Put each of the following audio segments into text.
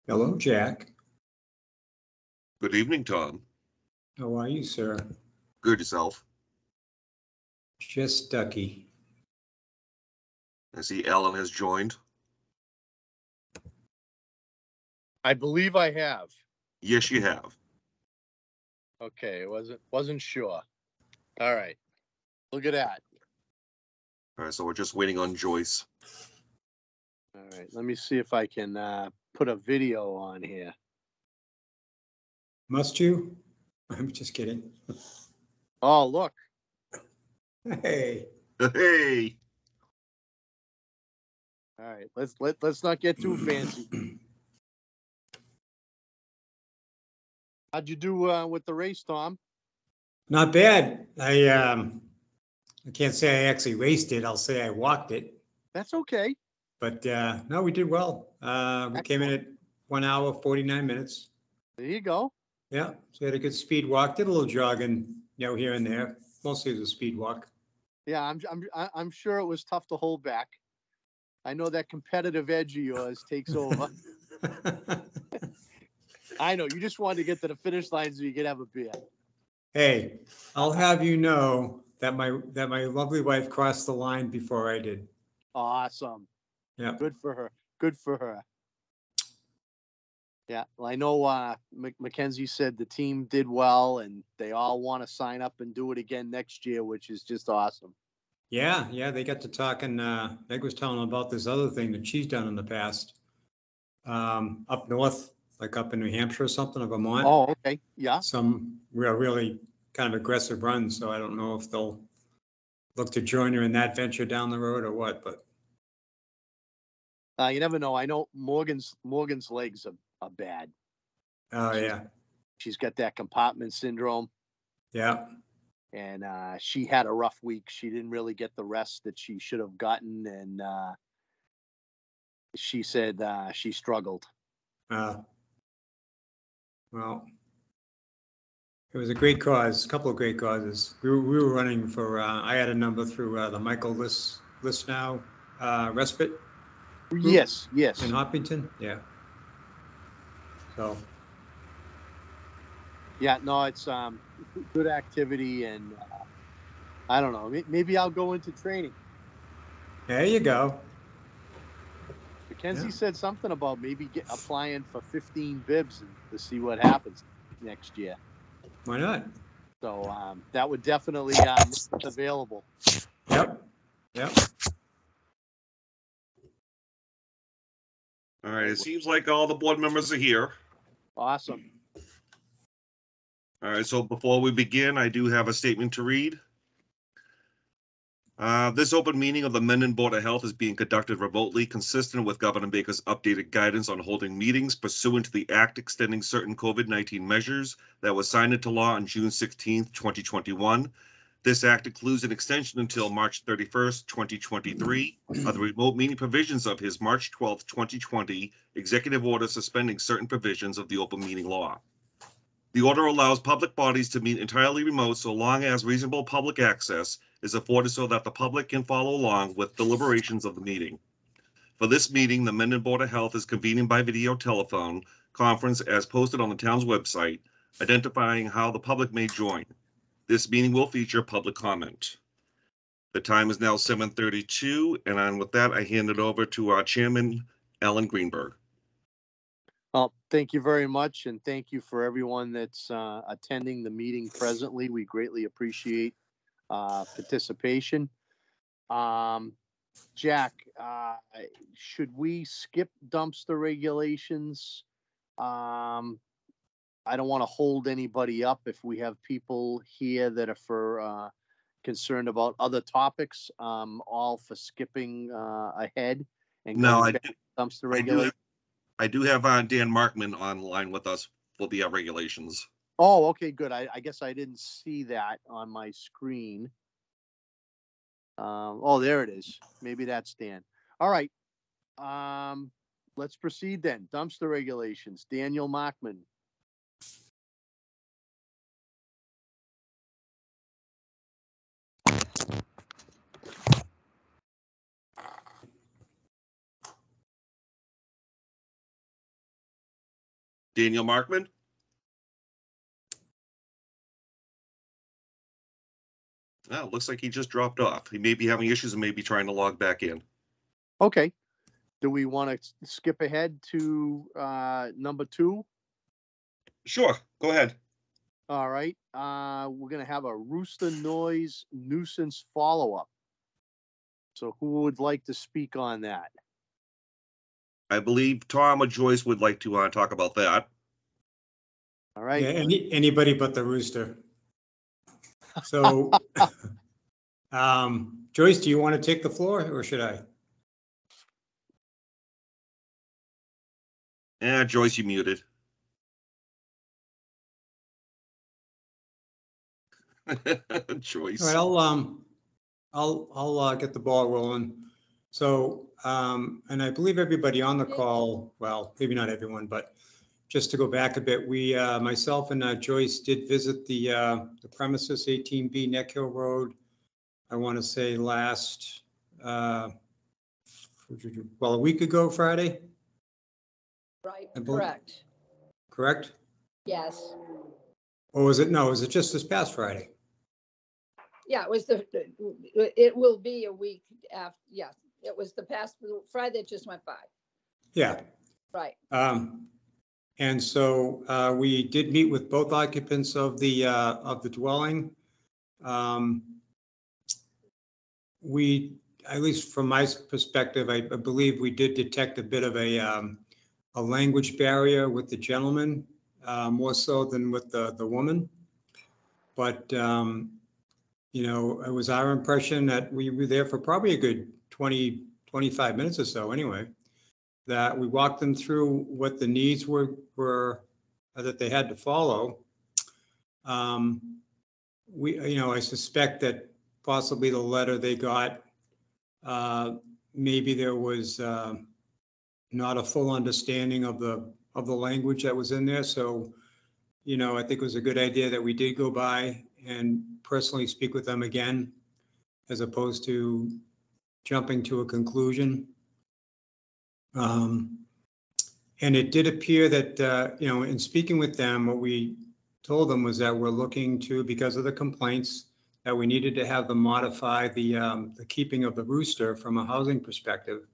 Hello, Jack. Good evening, Tom. How are you, sir? Good yourself. Just Ducky. I see Ellen has joined. I believe I have. Yes, you have. Okay, wasn't sure. All right. Look at that. All right, so we're just waiting on Joyce. All right. Let me see if I can put a video on here. Must you? I'm just kidding. Oh, look. Hey. Hey. All right. Let's not get too fancy. How'd you do with the race, Tom? Not bad. I can't say I actually raced it. I'll say I walked it. That's okay. But no, we did well. We came in at 1 hour, 49 minutes. There you go. Yeah, so we had a good speed walk. Did a little jogging, here and there. Mostly it was a speed walk. Yeah, I'm sure it was tough to hold back. I know that competitive edge of yours takes over. I know you just wanted to get to the finish line so you could have a beer. Hey, I'll have you know that my lovely wife crossed the line before I did. Awesome. Yeah. Good for her. Good for her. Yeah. Well, I know Mackenzie said the team did well and they all want to sign up and do it again next year, which is just awesome. Yeah, they got to talking. Meg was telling them about this other thing that she's done in the past, up north, like up in New Hampshire or something, or Vermont. Oh, okay. Yeah. Some really kind of aggressive runs. So I don't know if they'll look to join her in that venture down the road or what. But you never know. I know Morgan's legs are bad. Oh yeah. She's got that compartment syndrome. Yeah. And she had a rough week. She didn't really get the rest that she should have gotten, and she said she struggled. Well, it was a great cause, a couple of great causes. We were running for, I had a number through the Michael List Now respite. Yes. In Hopkinton, yeah. So. Yeah, no, it's good activity, and I don't know. Maybe I'll go into training. There you go. Mackenzie said something about maybe applying for 15 bibs and to see what happens next year. Why not? So that would definitely make it available. Yep. All right, it seems like all the board members are here. Awesome. All right, so before we begin, I do have a statement to read. This open meeting of the Mendon Board of Health is being conducted remotely, consistent with Governor Baker's updated guidance on holding meetings pursuant to the Act extending certain COVID-19 measures that was signed into law on June 16th, 2021. This act includes an extension until March 31st, 2023 of the remote meeting provisions of his March 12th, 2020 executive order suspending certain provisions of the open meeting law. The order allows public bodies to meet entirely remote so long as reasonable public access is afforded so that the public can follow along with deliberations of the meeting. For this meeting, the Mendon Board of Health is convening by video telephone conference as posted on the town's website, identifying how the public may join. This meeting will feature public comment. The time is now 7:32, and with that, I hand it over to our chairman, Alan Greenberg. Well, thank you very much, and thank you for everyone that's attending the meeting presently. We greatly appreciate participation. Jack, should we skip dumpster regulations? I don't want to hold anybody up if we have people here that are concerned about other topics, all for skipping ahead and going back to dumpster regulations. I do have Dan Markman online with us for the regulations. Oh, okay, good. I guess I didn't see that on my screen. Oh, there it is. Maybe that's Dan. All right. Let's proceed then. Dumpster regulations. Daniel Markman. Daniel Markman? Well, looks like he just dropped off. He may be having issues and may be trying to log back in. Okay. Do we want to skip ahead to number 2? Sure, go ahead. All right. We're going to have a rooster noise nuisance follow-up. So who would like to speak on that? I believe Tom or Joyce would like to talk about that. All Yeah, right. anybody but the rooster. So, Joyce, do you want to take the floor or should I? Joyce, you muted. Joyce. All right, I'll get the ball rolling. So, and I believe everybody on the call, well, maybe not everyone, but just to go back a bit, we, myself and Joyce did visit the premises, 18B Neck Hill Road. I want to say last, well, a week ago Friday. Right, I believe- correct. Correct? Yes. Or was it, no, was it just this past Friday? Yeah, it was it will be a week after, yes, it was the past Friday that just went by. Yeah. Right. And so we did meet with both occupants of the dwelling. We, at least from my perspective, I believe we did detect a bit of a language barrier with the gentleman, more so than with the woman. But you know, it was our impression that we were there for probably a good 20, 25 minutes or so anyway, that we walked them through what the needs were that they had to follow. You know, I suspect that possibly the letter they got, maybe there was not a full understanding of the language that was in there. So, you know, I think it was a good idea that we did go by and personally speak with them again, as opposed to jumping to a conclusion. And it did appear that, you know, in speaking with them, what we told them was that we're looking to, because of the complaints, that we needed to have them modify the keeping of the rooster from a housing perspective.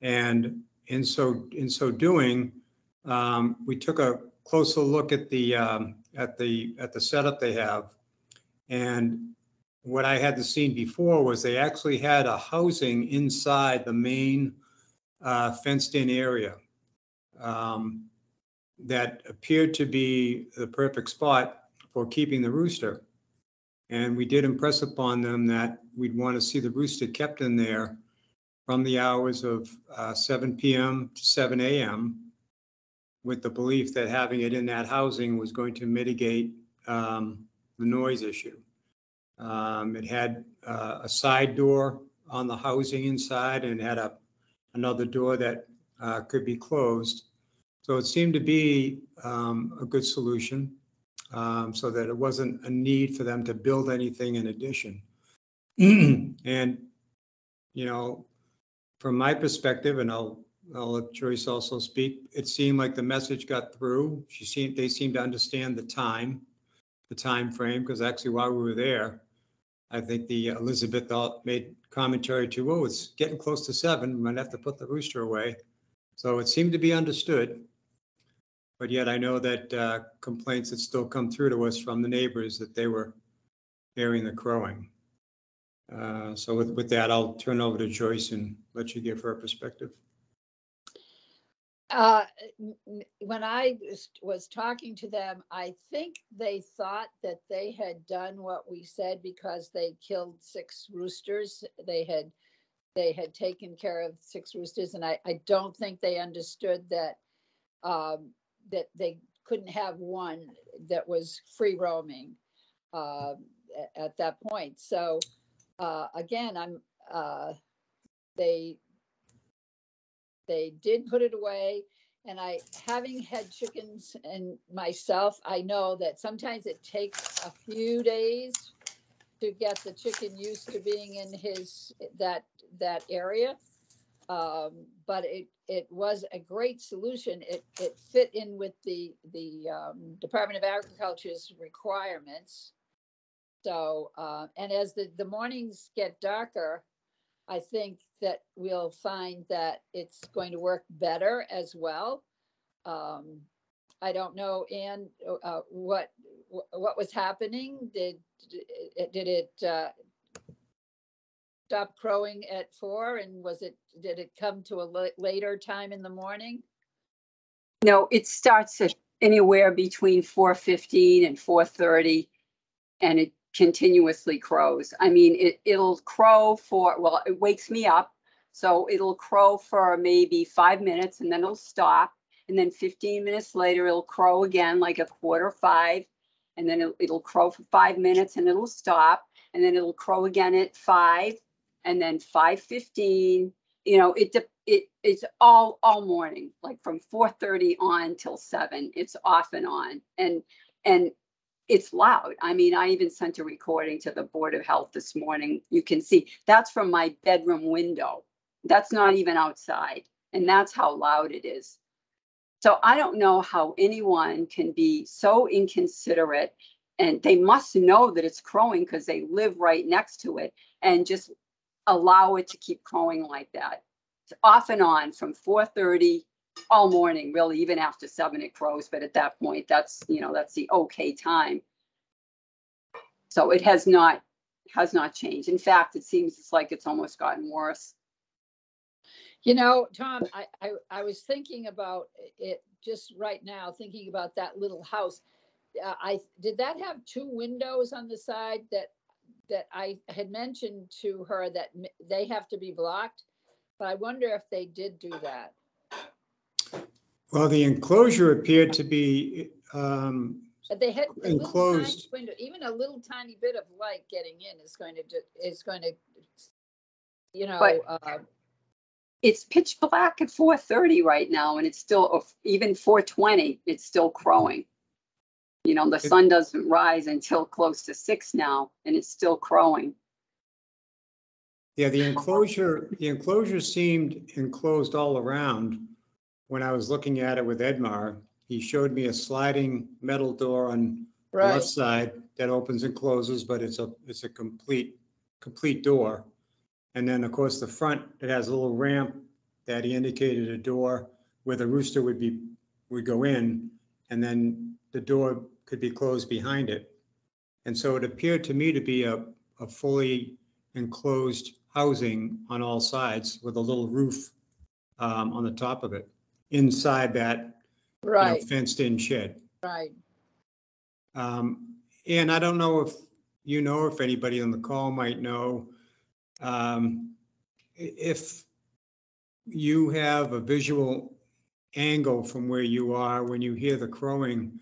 And in so doing, we took a closer look at the setup they have. And what I had seen before was they actually had a housing inside the main fenced-in area that appeared to be the perfect spot for keeping the rooster. And we did impress upon them that we'd want to see the rooster kept in there from the hours of 7 p.m. to 7 a.m. with the belief that having it in that housing was going to mitigate the noise issue. It had a side door on the housing inside and had another door that could be closed. So it seemed to be a good solution, so that it wasn't a need for them to build anything in addition. And, you know, from my perspective, and I'll let Joyce also speak, it seemed like the message got through. They seemed to understand the time frame, because actually while we were there, I think the Elizabeth made commentary to, oh, it's getting close to 7, we might have to put the rooster away. So it seemed to be understood. But yet I know that complaints had still come through to us from the neighbors that they were hearing the crowing. So with that, I'll turn over to Joyce and let you give her perspective. When I was talking to them, I think they thought that they had done what we said because they killed 6 roosters. They had taken care of 6 roosters, and I don't think they understood that that they couldn't have one that was free roaming at that point. So again, they did put it away, and having had chickens and myself, I know that sometimes it takes a few days to get the chicken used to being in that area. But it was a great solution. It fit in with the Department of Agriculture's requirements. So, and as the mornings get darker, I think that we'll find that it's going to work better as well. I don't know, Ann, what was happening? Did it stop crowing at 4, and did it come to a later time in the morning? No, it starts at anywhere between 4:15 and 4:30, and it continuously crows. I mean, it'll crow for, well, it wakes me up. So it'll crow for maybe 5 minutes and then it'll stop. And then 15 minutes later, it'll crow again, like a 4:45. And then it'll crow for 5 minutes and it'll stop. And then it'll crow again at 5 and then 5:15. You know, it's all morning, like from 4:30 on till 7. It's off and on. And it's loud. I mean, I even sent a recording to the Board of Health this morning. You can see that's from my bedroom window. That's not even outside. And that's how loud it is. So I don't know how anyone can be so inconsiderate, and they must know that it's crowing because they live right next to it, and just allow it to keep crowing like that. It's off and on from 4:30 all morning, really. Even after 7 it crows, but at that point, that's the okay time. So it has not changed. In fact, it seems it's like it's almost gotten worse. You know, Tom, I was thinking about it just right now, thinking about that little house. Did that have 2 windows on the side that I had mentioned to her that they have to be blocked? But I wonder if they did do that. Well, the enclosure appeared to be They had a enclosed. little tiny window. Even a little tiny bit of light getting in is going to, you know. But it's pitch black at 4:30 right now, and it's still, even 4:20, it's still crowing. You know, the sun doesn't rise until close to 6 now, and it's still crowing. Yeah, the enclosure seemed enclosed all around. When I was looking at it with Edmar, he showed me a sliding metal door on the left side that opens and closes, but it's a complete door. And then, of course, the front, it has a little ramp that he indicated a door where the rooster would go in, and then the door could be closed behind it. And so it appeared to me to be a fully enclosed housing on all sides with a little roof on the top of it, inside that fenced-in shed. Right. And I don't know if anybody on the call might know, if you have a visual angle from where you are when you hear the crowing,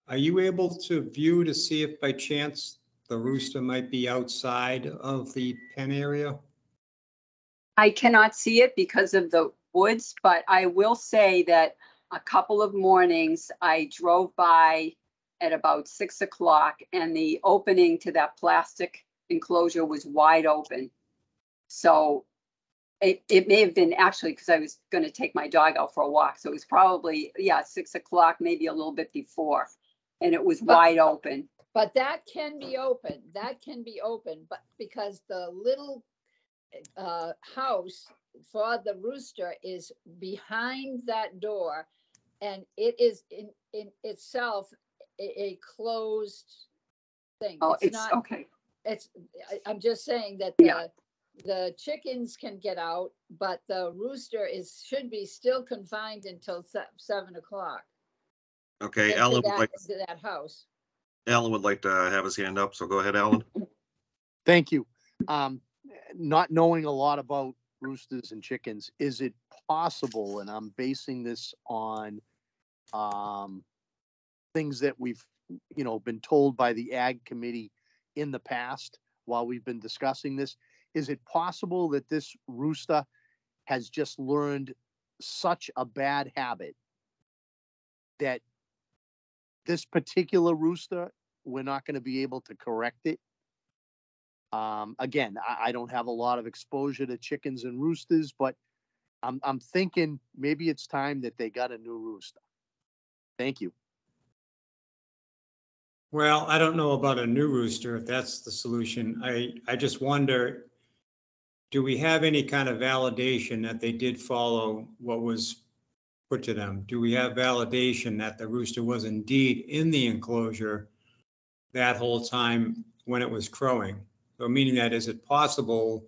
are you able to view to see if by chance the rooster might be outside of the pen area? I cannot see it because of the woods, but I will say that a couple of mornings I drove by at about 6 o'clock, and the opening to that plastic enclosure was wide open. So it may have been actually because I was going to take my dog out for a walk. So it was probably, 6 o'clock, maybe a little bit before, and it was wide open. But that can be open. But because the little house for the rooster is behind that door, and it is in itself a closed thing. Oh, it's not okay. I'm just saying that the chickens can get out, but the rooster should be still confined until 7 o'clock. Okay, Alan would like to that house. Alan would like to have his hand up, so go ahead, Alan. Thank you. Not knowing a lot about roosters and chickens, is it possible, and I'm basing this on things that we've been told by the Ag Committee in the past while we've been discussing this, is it possible that this rooster has just learned such a bad habit that this particular rooster, we're not going to be able to correct it? Again, I don't have a lot of exposure to chickens and roosters, but I'm thinking maybe it's time that they got a new rooster. Thank you. Well, I don't know about a new rooster, if that's the solution. I just wonder, do we have any kind of validation that they did follow what was put to them? Do we have validation that the rooster was indeed in the enclosure that whole time when it was crowing? So meaning that, is it possible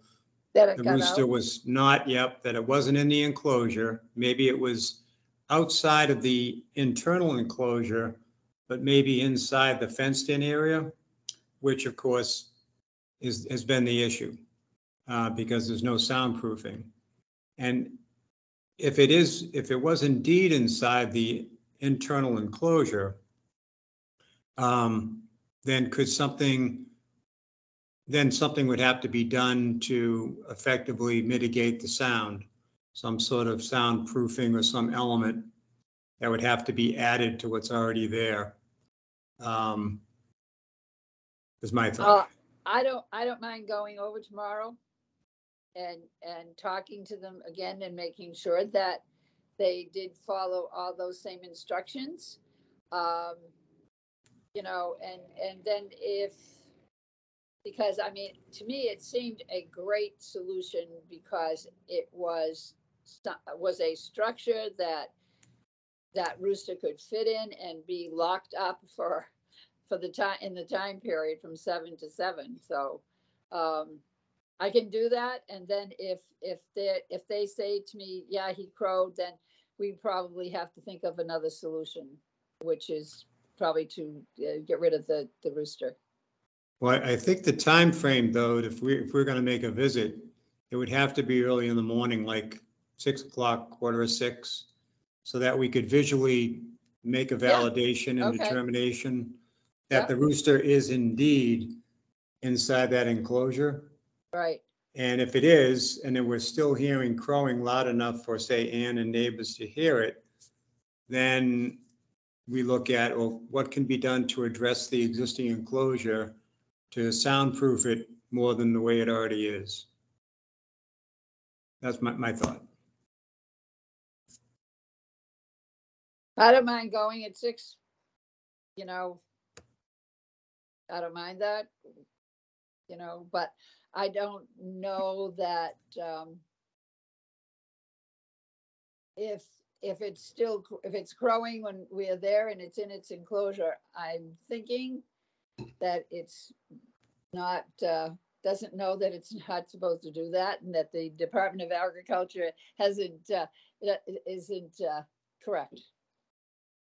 That it the got rooster out? was not, yep, that it wasn't in the enclosure? Maybe it was outside of the internal enclosure, but maybe inside the fenced-in area, which of course has been the issue because there's no soundproofing. And if it was indeed inside the internal enclosure, then something would have to be done to effectively mitigate the sound, some sort of soundproofing or some element that would have to be added to what's already there. Is my thought. I don't mind going over tomorrow and talking to them again and making sure that they did follow all those same instructions. You know, and then because I mean, to me, it seemed a great solution because it was a structure that rooster could fit in and be locked up for the time, in the time period from 7 to 7. So I can do that. And then if they say to me, yeah, he crowed, then we probably have to think of another solution, which is probably to get rid of the rooster. Well, I think the time frame, though, if we're going to make a visit, it would have to be early in the morning, like 6 o'clock, 5:45, so that we could visually make a validation and okay. determination that Yeah. the rooster is indeed inside that enclosure. Right. And if it is, and then we're still hearing crowing loud enough for, say, Ann and neighbors to hear it, then we look at, well, what can be done to address the existing enclosure to soundproof it more than the way it already is. That's my thought. I don't mind going at 6, you know, I don't mind that, you know, but I don't know that if it's crowing when we are there and it's in its enclosure, I'm thinking that it's not doesn't know that it's not supposed to do that, and that the Department of Agriculture isn't correct.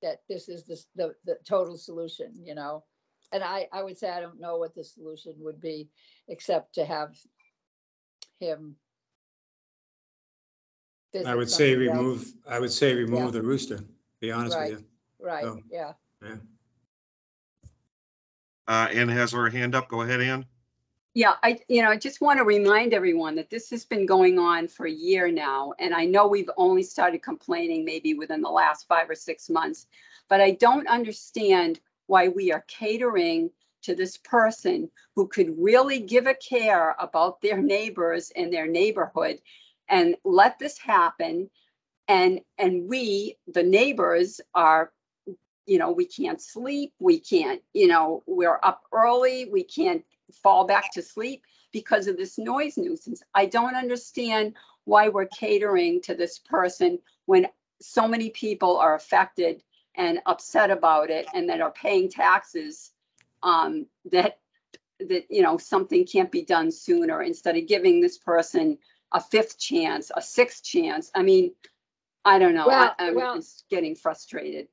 That this is the total solution, you know. And I would say I don't know what the solution would be, except to have him visit I would say somebody else. remove the rooster, be honest Right. with you. Right, So, yeah. yeah. Ann has her hand up. Go ahead, Ann. Yeah, I just want to remind everyone that this has been going on for a year now. And I know we've only started complaining maybe within the last 5 or 6 months, but I don't understand why we are catering to this person who could really give a care about their neighbors and their neighborhood and let this happen. And we, the neighbors, are, we can't sleep. We can't, we're up early. We can't fall back to sleep because of this noise nuisance. I don't understand why we're catering to this person when so many people are affected and upset about it and that are paying taxes, that something can't be done sooner, instead of giving this person a 5th chance, a 6th chance. I mean, I don't know. Well, I'm just getting frustrated.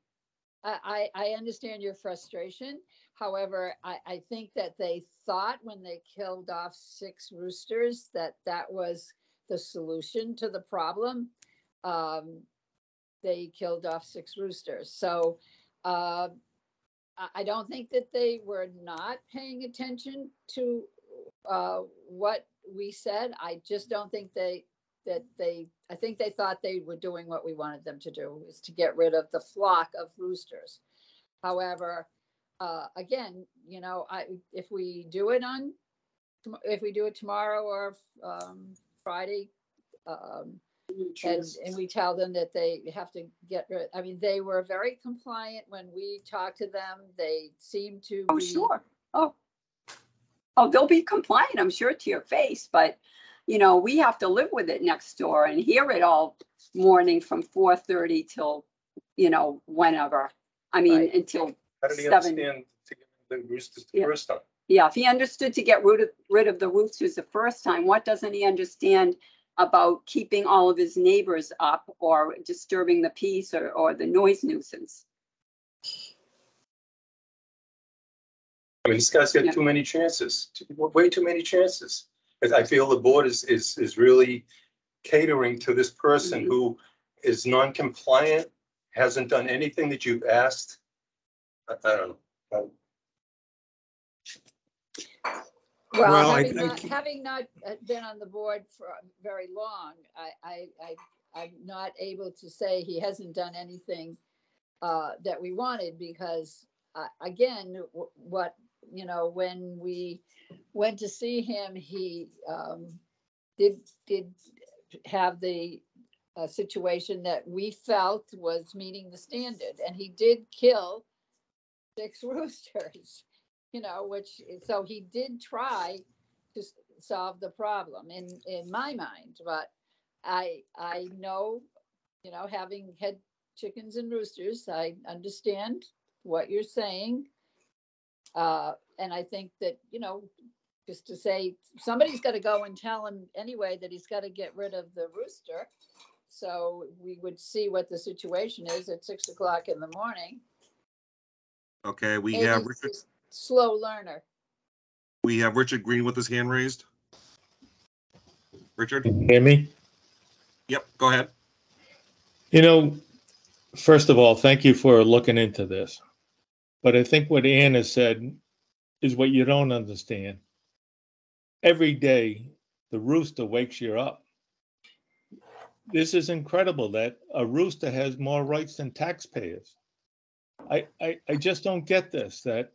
I understand your frustration. However, I think that they thought when they killed off 6 roosters that was the solution to the problem. They killed off 6 roosters. So I don't think that they were not paying attention to what we said. I just don't think I think they thought they were doing what we wanted them to do, is to get rid of the flock of roosters. However, again, if we do it tomorrow or Friday, and we tell them that they have to get rid. I mean, they were very compliant when we talked to them. They seemed to Oh, be. sure. Oh, they'll be compliant, I'm sure, to your face, but, we have to live with it next door and hear it all morning from 4:30 till, whenever. I mean, Right. until How did he 7. understand to get the roosters the Yeah. first time? Yeah, if he understood to get rid of the roosters the first time, what doesn't he understand about keeping all of his neighbors up or disturbing the peace or the noise nuisance? I mean, this guy's got Yeah. too many chances, way too many chances. Because I feel the board is really catering to this person Mhm. who is non-compliant, hasn't done anything that you've asked. I don't know. Well, Well, having not been on the board for very long, I'm not able to say he hasn't done anything that we wanted because, again, when we went to see him, he did have the situation that we felt was meeting the standard, and he did kill 6 roosters. So he did try to solve the problem in my mind, but I know, having had chickens and roosters, I understand what you're saying. And I think that, just to say, somebody's got to go and tell him anyway that he's got to get rid of the rooster. So we would see what the situation is at 6 o'clock in the morning. Okay, we Maybe have he's Richard. just slow learner. We have Richard Green with his hand raised. Richard? Can you hear me? Yep, go ahead. First of all, thank you for looking into this. But I think what Ann has said is what you don't understand. Every day, the rooster wakes you up. This is incredible that a rooster has more rights than taxpayers. I just don't get this, that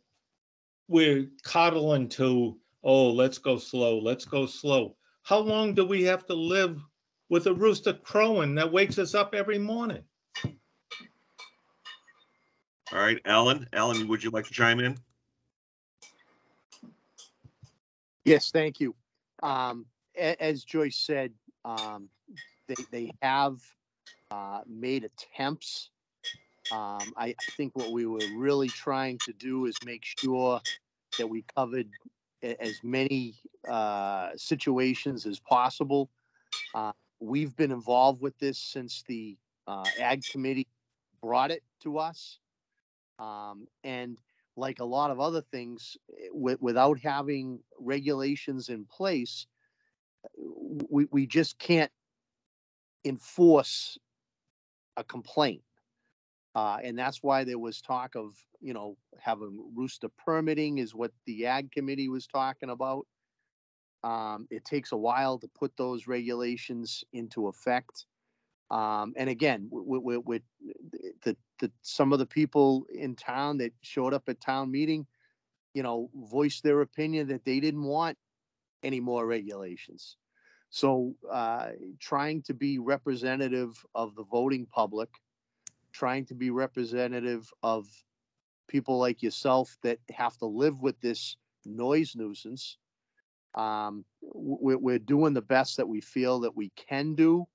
we're coddling to, oh, let's go slow, let's go slow. How long do we have to live with a rooster crowing that wakes us up every morning? All right, Alan. Alan, would you like to chime in? Yes, thank you. As Joyce said, they have made attempts. I think what we were really trying to do is make sure that we covered as many situations as possible. We've been involved with this since the Ag Committee brought it to us. And like a lot of other things, without having regulations in place, we just can't enforce a complaint. And that's why there was talk of, having rooster permitting is what the Ag Committee was talking about. It takes a while to put those regulations into effect. And again, with some of the people in town that showed up at town meeting, voiced their opinion that they didn't want any more regulations. So trying to be representative of the voting public, trying to be representative of people like yourself that have to live with this noise nuisance. We're doing the best that we feel that we can do.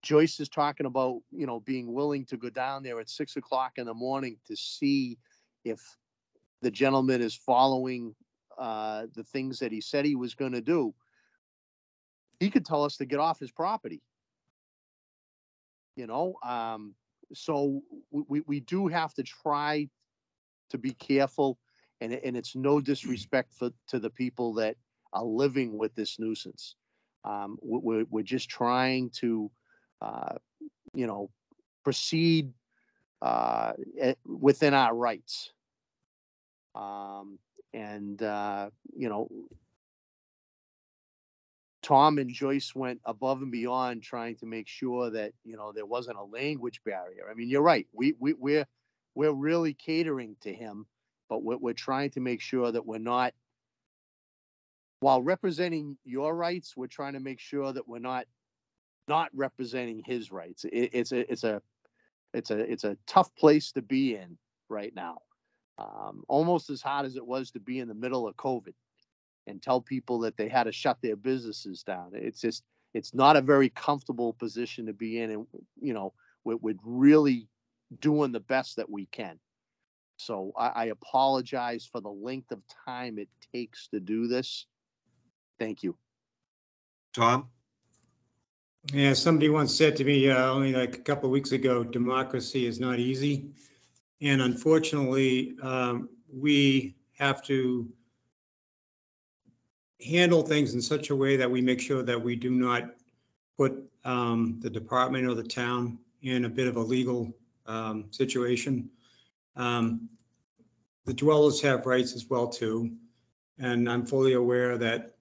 Joyce is talking about, being willing to go down there at 6 o'clock in the morning to see if the gentleman is following the things that he said he was going to do. He could tell us to get off his property. So we do have to try to be careful, and it's no disrespect to the people that are living with this nuisance. We're just trying to, proceed within our rights. Tom and Joyce went above and beyond trying to make sure that, there wasn't a language barrier. I mean, you're right. We're really catering to him, but we're trying to make sure that we're not while representing your rights, we're trying to make sure that we're not representing his rights. It's a tough place to be in right now. Almost as hard as it was to be in the middle of COVID and tell people that they had to shut their businesses down. It's not a very comfortable position to be in. And, you know, we're really doing the best that we can. So I apologize for the length of time it takes to do this. Thank you. Tom? Yeah, somebody once said to me only like a couple of weeks ago, democracy is not easy. And unfortunately, we have to handle things in such a way that we make sure that we do not put the department or the town in a bit of a legal situation. The dwellers have rights as well too. And I'm fully aware that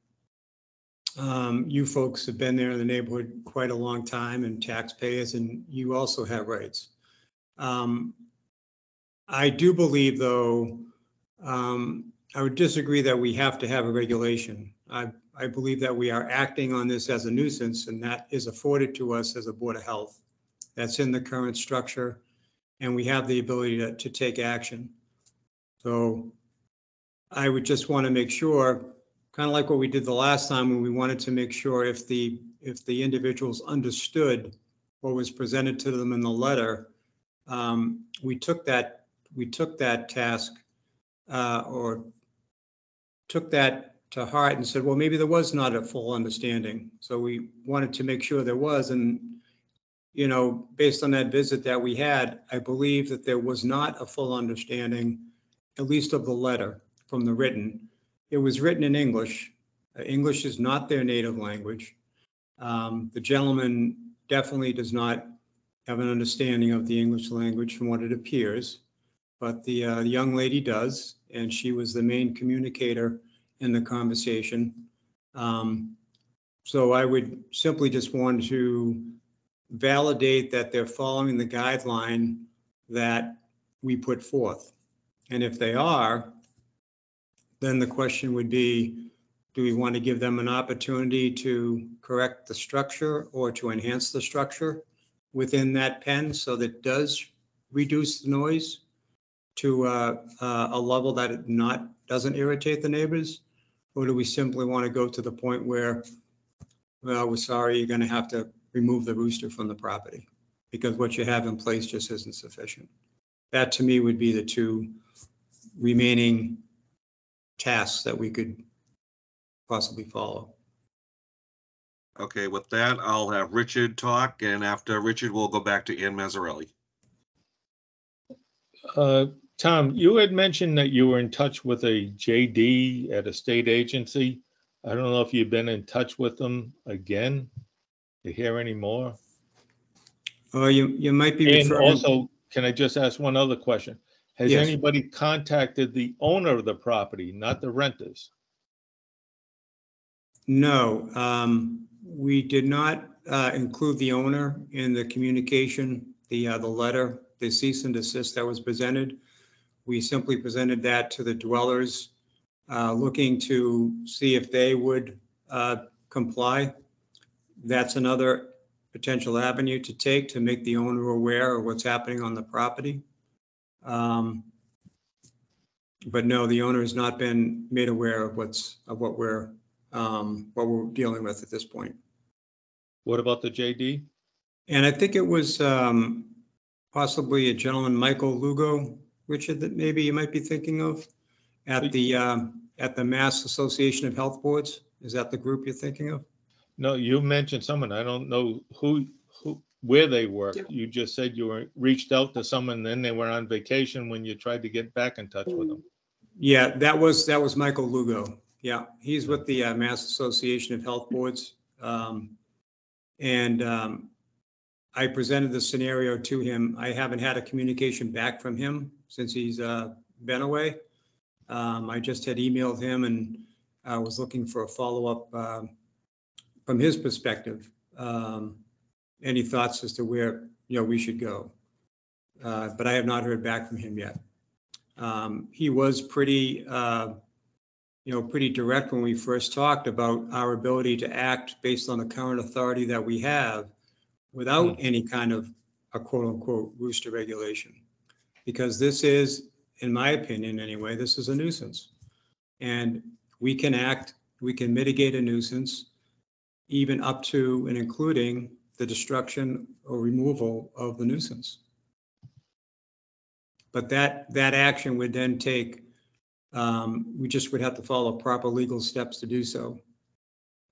you folks have been there in the neighborhood quite a long time and taxpayers, and you also have rights. I do believe, though, I would disagree that we have to have a regulation. I believe that we are acting on this as a nuisance, and that is afforded to us as a Board of Health. That's in the current structure, and we have the ability to take action. So I would just want to make sure, kind of like what we did the last time when we wanted to make sure if the individuals understood what was presented to them in the letter, we took that task or took that to heart and said, well, maybe there was not a full understanding. So we wanted to make sure there was. And, you know, based on that visit that we had, I believe that there was not a full understanding, at least of the letter from the written. It was written in English. English is not their native language. The gentleman definitely does not have an understanding of the English language from what it appears, but the young lady does, and she was the main communicator in the conversation. So I would simply just want to validate that they're following the guideline that we put forth. And if they are, then the question would be, do we want to give them an opportunity to correct the structure or to enhance the structure within that pen so that it does reduce the noise to a level that it doesn't irritate the neighbors? Or do we simply want to go to the point where, well, we're sorry, you're going to have to remove the rooster from the property because what you have in place just isn't sufficient? That to me would be the two remaining tasks that we could possibly follow. Okay, with that, I'll have Richard talk, and after Richard, we'll go back to Ann Mazzarelli. Tom, you had mentioned that you were in touch with a JD at a state agency. I don't know if you've been in touch with them again to hear any more. You might be And referring. also, can I just ask one other question? Has Yes. anybody contacted the owner of the property, not the renters? No, we did not include the owner in the communication, the letter, the cease and desist that was presented. We simply presented that to the dwellers, looking to see if they would comply. That's another potential avenue to take to make the owner aware of what's happening on the property. But no, the owner has not been made aware of what we're dealing with at this point. What about the JD? And I think it was possibly a gentleman, Michael Lugo, Richard, that maybe you might be thinking of at the Mass Association of Health Boards. Is that the group you're thinking of? No, you mentioned someone. I don't know where they work. You just said you reached out to someone, then they were on vacation when you tried to get back in touch with them. Yeah, that was Michael Lugo. Yeah, he's with the Mass Association of Health Boards. I presented the scenario to him. I haven't had a communication back from him since he's been away. I just had emailed him and I was looking for a follow-up from his perspective. Any thoughts as to where we should go? But I have not heard back from him yet. He was pretty, pretty direct when we first talked about our ability to act based on the current authority that we have without any kind of a quote unquote rooster regulation. Because this is, in my opinion anyway, this is a nuisance. And we can mitigate a nuisance even up to and including the destruction or removal of the nuisance. But that action would then take, we just would have to follow proper legal steps to do so.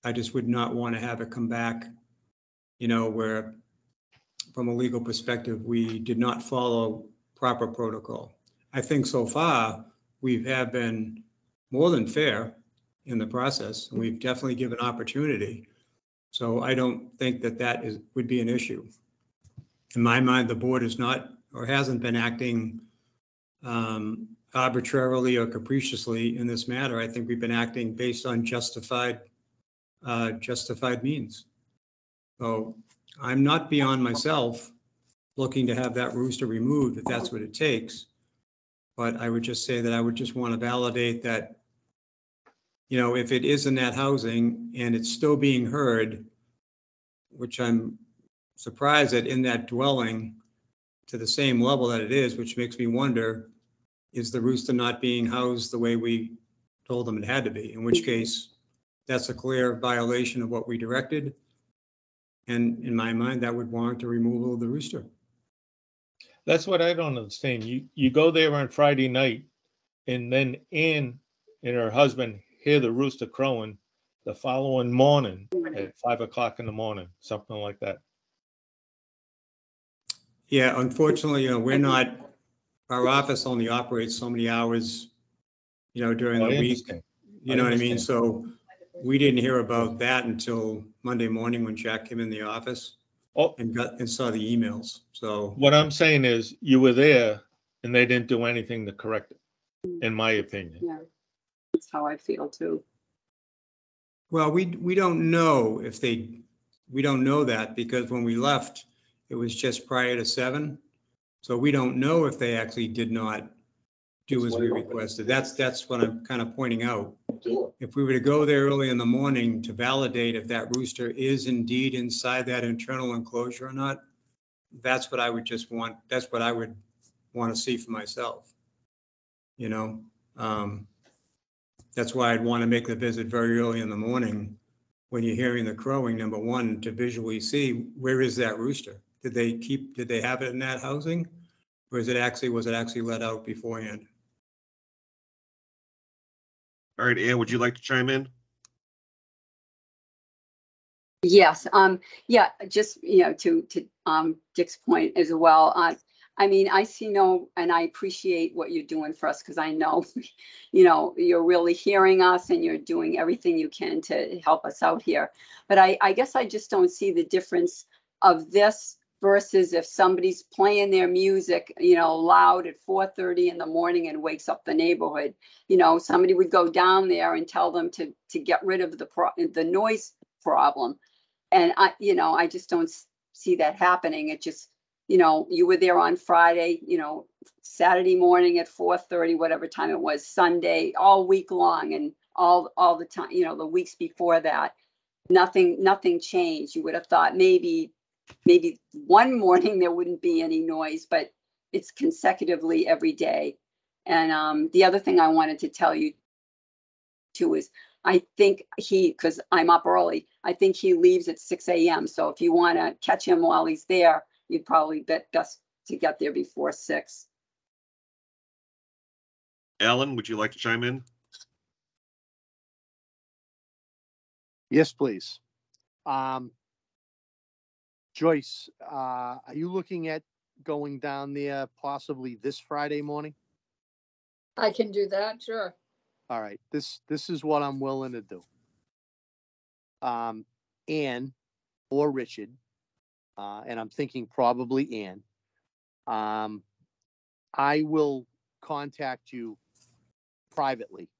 I just would not want to have it come back, where from a legal perspective, we did not follow proper protocol. I think so far, we have been more than fair in the process. And we've definitely given opportunity. So I don't think that would be an issue. In my mind, the board is not or hasn't been acting arbitrarily or capriciously in this matter. I think we've been acting based on justified means. So I'm not beyond myself looking to have that rooster removed if that's what it takes. But I would just say that I would just want to validate that, if it is in that housing and it's still being heard, which I'm surprised that in that dwelling to the same level that it is, which makes me wonder, is the rooster not being housed the way we told them it had to be? In which case, that's a clear violation of what we directed. And in my mind, that would warrant a removal of the rooster. That's what I don't understand. You go there on Friday night, and then Ann and her husband hear the rooster crowing the following morning at 5 o'clock in the morning, something like that. Yeah, unfortunately, we're not, our office only operates so many hours, during Oh, the I week. understand. You know what I mean? understand. So we didn't hear about that until Monday morning when Jack came in the office Oh, and saw the emails. So, what I'm saying is you were there and they didn't do anything to correct it, in my opinion. Yeah, that's how I feel too. well, we don't know we don't know that because when we left, it was just prior to 7. So we don't know if they actually did not do as we requested. That's what I'm kind of pointing out. If we were to go there early in the morning to validate if that rooster is indeed inside that internal enclosure or not, that's what I would that's what I would want to see for myself. That's why I'd want to make the visit very early in the morning when you're hearing the crowing, number one, to visually see where is that rooster? Did they have it in that housing? Or was it actually let out beforehand? All right, Ann, would you like to chime in? Yes, yeah, just, to Dick's point as well. I mean, I see and I appreciate what you're doing for us because I know, you're really hearing us and you're doing everything you can to help us out here. But I guess I just don't see the difference of this versus if somebody's playing their music, loud at 4:30 in the morning and wakes up the neighborhood. Somebody would go down there and tell them to get rid of the noise problem. And I just don't see that happening. It just, you were there on Friday, Saturday morning at 4:30, whatever time it was, Sunday, all week long, and all the time, the weeks before that, nothing changed. You would have thought maybe one morning there wouldn't be any noise, but it's consecutively every day. And the other thing I wanted to tell you too is I think because I'm up early, I think he leaves at 6 a.m. So if you want to catch him while he's there, you'd probably best to get there before 6. Alan, would you like to chime in? Yes, please. Joyce, are you looking at going down there possibly this Friday morning? I can do that, sure. All right, this is what I'm willing to do. Ann or Richard, and I'm thinking probably Ann. I will contact you privately,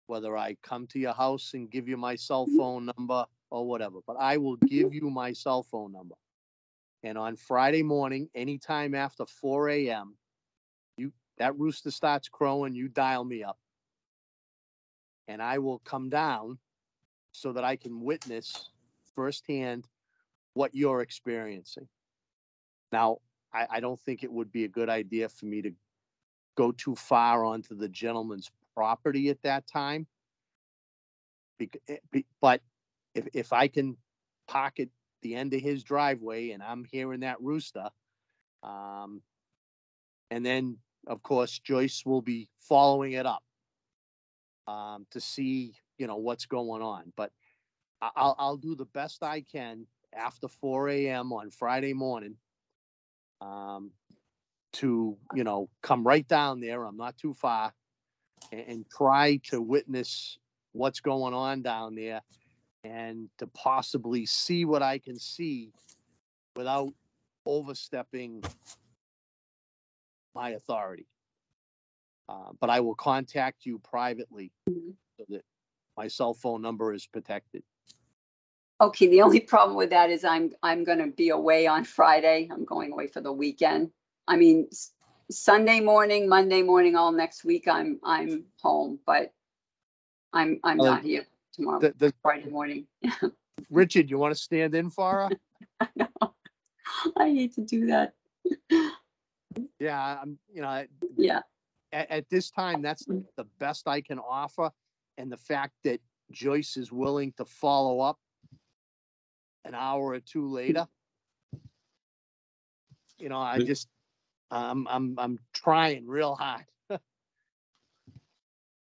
whether I come to your house and give you my cell phone number or whatever, but I will give you my cell phone number. And on Friday morning, anytime after 4 a.m., that rooster starts crowing, you dial me up. and I will come down so that I can witness firsthand what you're experiencing. Now, I don't think it would be a good idea for me to go too far onto the gentleman's property at that time. But if I can park at the end of his driveway and I'm hearing that rooster, and then of course Joyce will be following it up to see, you know, what's going on. But I'll do the best I can after 4 a.m. on Friday morning to, you know, come right down there. I'm not too far, and try to witness what's going on down there and to possibly see what I can see without overstepping my authority. But I will contact you privately so that my cell phone number is protected. Okay, the only problem with that is I'm gonna be away on Friday. I'm going away for the weekend. I mean, Sunday morning, Monday morning, all next week, I'm home, but I'm not here tomorrow, Friday morning. Richard, you want to stand in for her? No, I hate to do that. Yeah, I'm, you know, Yeah. At this time, that's the best I can offer. And the fact that Joyce is willing to follow up an hour or two later, you know, I just, I'm trying real hard. I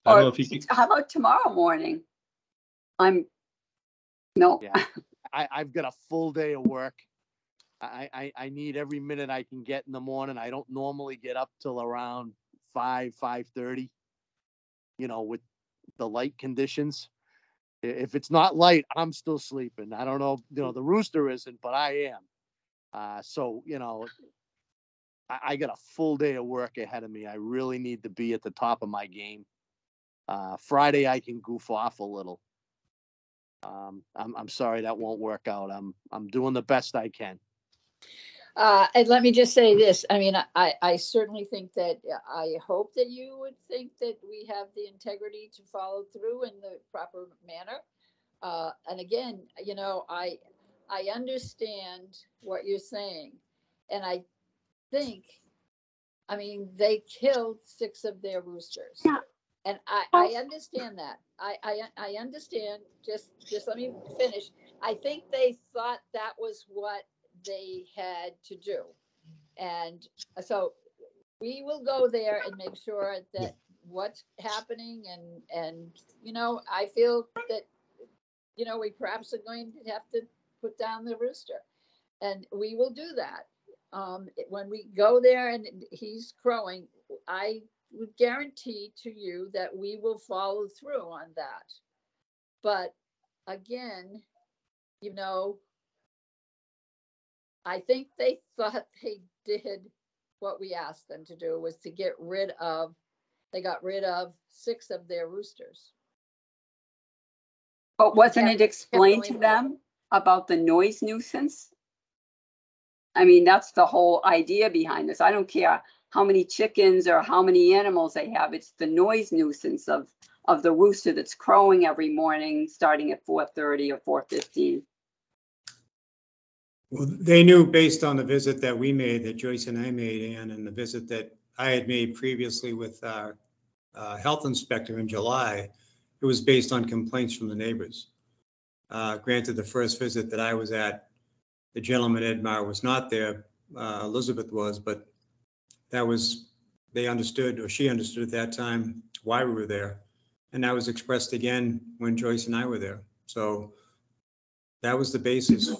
don't know if you could, How about tomorrow morning? No. Yeah. I've got a full day of work. I need every minute I can get in the morning. I don't normally get up till around 5:30, you know, with the light conditions. If it's not light, I'm still sleeping. I don't know, you know, the rooster isn't, but I am. So, you know, I got a full day of work ahead of me. I really need to be at the top of my game. Friday, I can goof off a little. I'm sorry that won't work out. I'm doing the best I can. And let me just say this. I mean, I certainly think that I hope that you would think that we have the integrity to follow through in the proper manner. And again, you know, I understand what you're saying. And I think, I mean, they killed 6 of their roosters. Yeah. And I understand that. I understand. Just let me finish. I think they thought that was what they had to do. And so we will go there and make sure that what's happening and you know, I feel that, you know, we perhaps are going to have to put down the rooster, and we will do that. When we go there and he's crowing, I would guarantee to you that we will follow through on that. But again, you know, I think they thought they did what we asked them to do, was to get rid of, they got rid of 6 of their roosters. But wasn't it explained to them about the noise nuisance? I mean, that's the whole idea behind this. I don't care how many chickens or how many animals they have. It's the noise nuisance of the rooster that's crowing every morning, starting at 4:30 or 4:15. Well, they knew based on the visit that we made, that Joyce and I made, and the visit that I had made previously with our health inspector in July, it was based on complaints from the neighbors. Granted, the first visit that I was at, the gentleman, Edmar, was not there. Elizabeth was, but that was, they understood, or she understood at that time, why we were there. And that was expressed again when Joyce and I were there. So that was the basis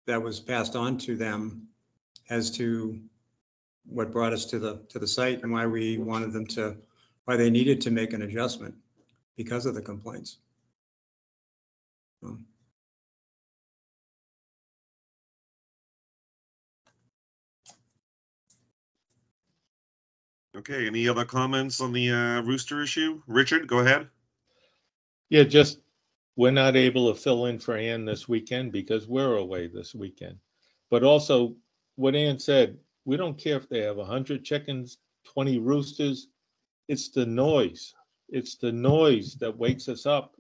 that was passed on to them as to what brought us to the site and why we wanted them to, why they needed to make an adjustment because of the complaints. Okay, any other comments on the rooster issue? Richard, go ahead. yeah, just, we're not able to fill in for Ann this weekend because we're away this weekend. But also, what Ann said, we don't care if they have 100 chickens, 20 roosters. It's the noise. It's the noise that wakes us up.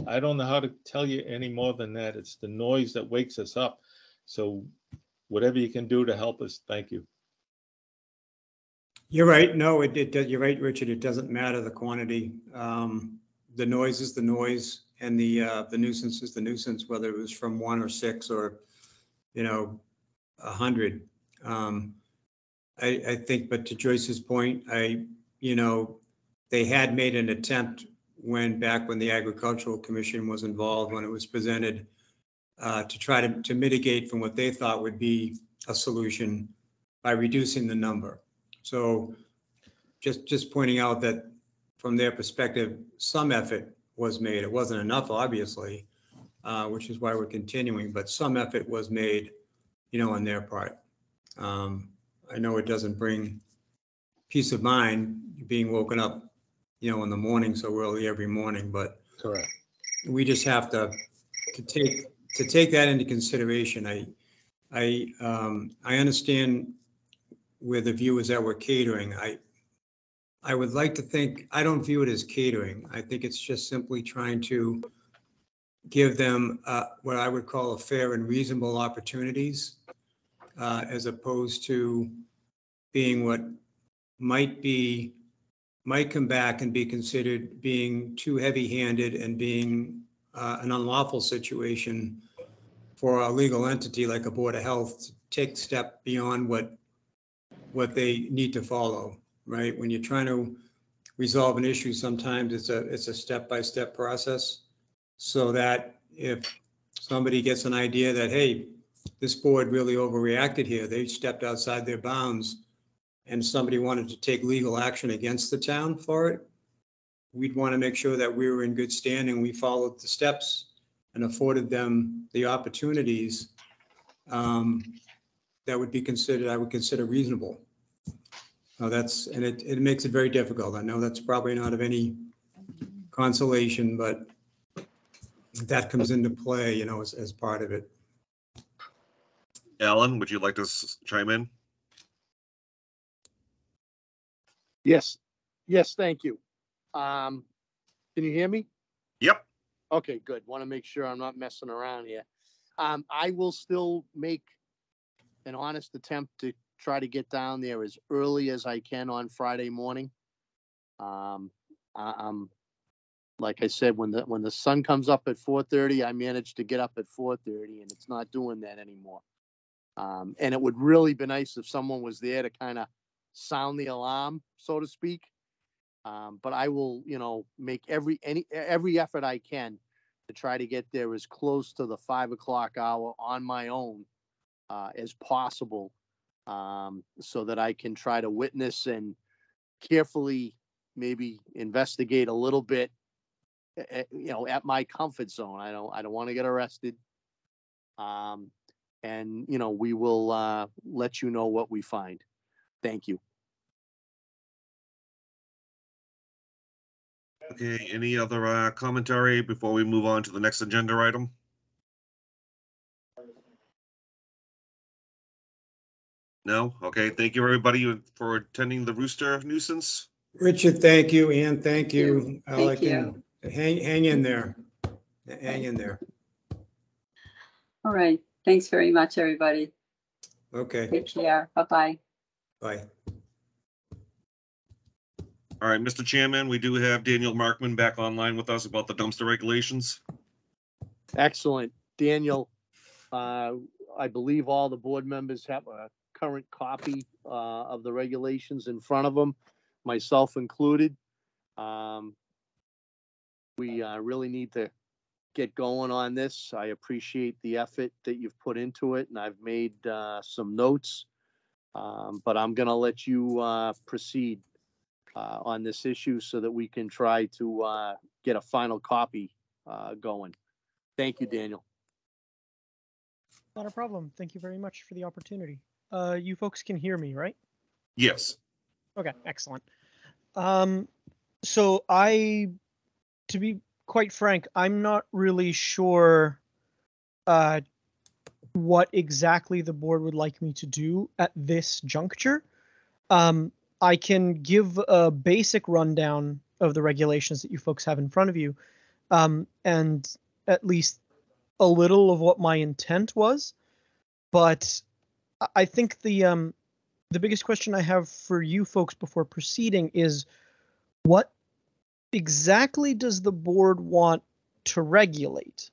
I don't know how to tell you any more than that. It's the noise that wakes us up. So whatever you can do to help us, thank you. You're right. No, you're right, Richard. It doesn't matter the quantity. The noise is the noise, and the nuisance is the nuisance, whether it was from 1 or 6 or, 100. I think, but to Joyce's point, they had made an attempt back when the Agricultural Commission was involved, when it was presented, to try to mitigate from what they thought would be a solution by reducing the number. So just pointing out that from their perspective, some effort was made. It wasn't enough, obviously, which is why we're continuing, but some effort was made, on their part. I know it doesn't bring peace of mind being woken up, in the morning so early every morning, but Correct. we just have to take that into consideration. I understand where the view is that we're catering. I would like to think, I don't view it as catering. I think it's just simply trying to give them what I would call a fair and reasonable opportunities, as opposed to being what might come back and be considered being too heavy-handed and being an unlawful situation for a legal entity like a Board of Health to take a step beyond what they need to follow, right? When you're trying to resolve an issue, sometimes it's a step-by-step process, so that if somebody gets an idea that, hey, this board really overreacted here, they stepped outside their bounds, and somebody wanted to take legal action against the town for it, we'd want to make sure that we were in good standing. We followed the steps and afforded them the opportunities that would be considered, I would consider reasonable. It makes it very difficult. I know that's probably not of any consolation, but that comes into play, as part of it. Alan, would you like to chime in? Yes, thank you. Can you hear me? Yep. Okay, good. Want to make sure I'm not messing around here. I will still make an honest attempt to try to get down there as early as I can on Friday morning. Like I said, when the sun comes up at 4:30, I managed to get up at 4:30, and it's not doing that anymore. And it would really be nice if someone was there to kind of sound the alarm, so to speak. But I will, make every effort I can to try to get there as close to the 5 o'clock hour on my own as possible, so that I can try to witness and carefully maybe investigate a little bit, at my comfort zone. I don't want to get arrested. And we will let you know what we find. Thank you. Okay, any other commentary before we move on to the next agenda item? No? Okay, thank you everybody for attending the Rooster nuisance. Richard, thank you. Ann, thank you. Thank you. Hang in there. Hang in there. All right. Thanks very much, everybody. Okay, Take care. Bye-bye. bye. All right, Mr. Chairman, we do have Daniel Markman back online with us about the dumpster regulations. Excellent. Daniel, I believe all the board members have a current copy of the regulations in front of them, myself included. We really need to get going on this. I appreciate the effort that you've put into it, and I've made some notes, but I'm going to let you proceed on this issue so that we can try to get a final copy going. Thank you, Daniel. Not a problem. Thank you very much for the opportunity. You folks can hear me, right? Yes. Okay, excellent. So to be quite frank, I'm not really sure what exactly the board would like me to do at this juncture. I can give a basic rundown of the regulations that you folks have in front of you, and at least a little of what my intent was. But I think the biggest question I have for you folks before proceeding is, what exactly does the board want to regulate?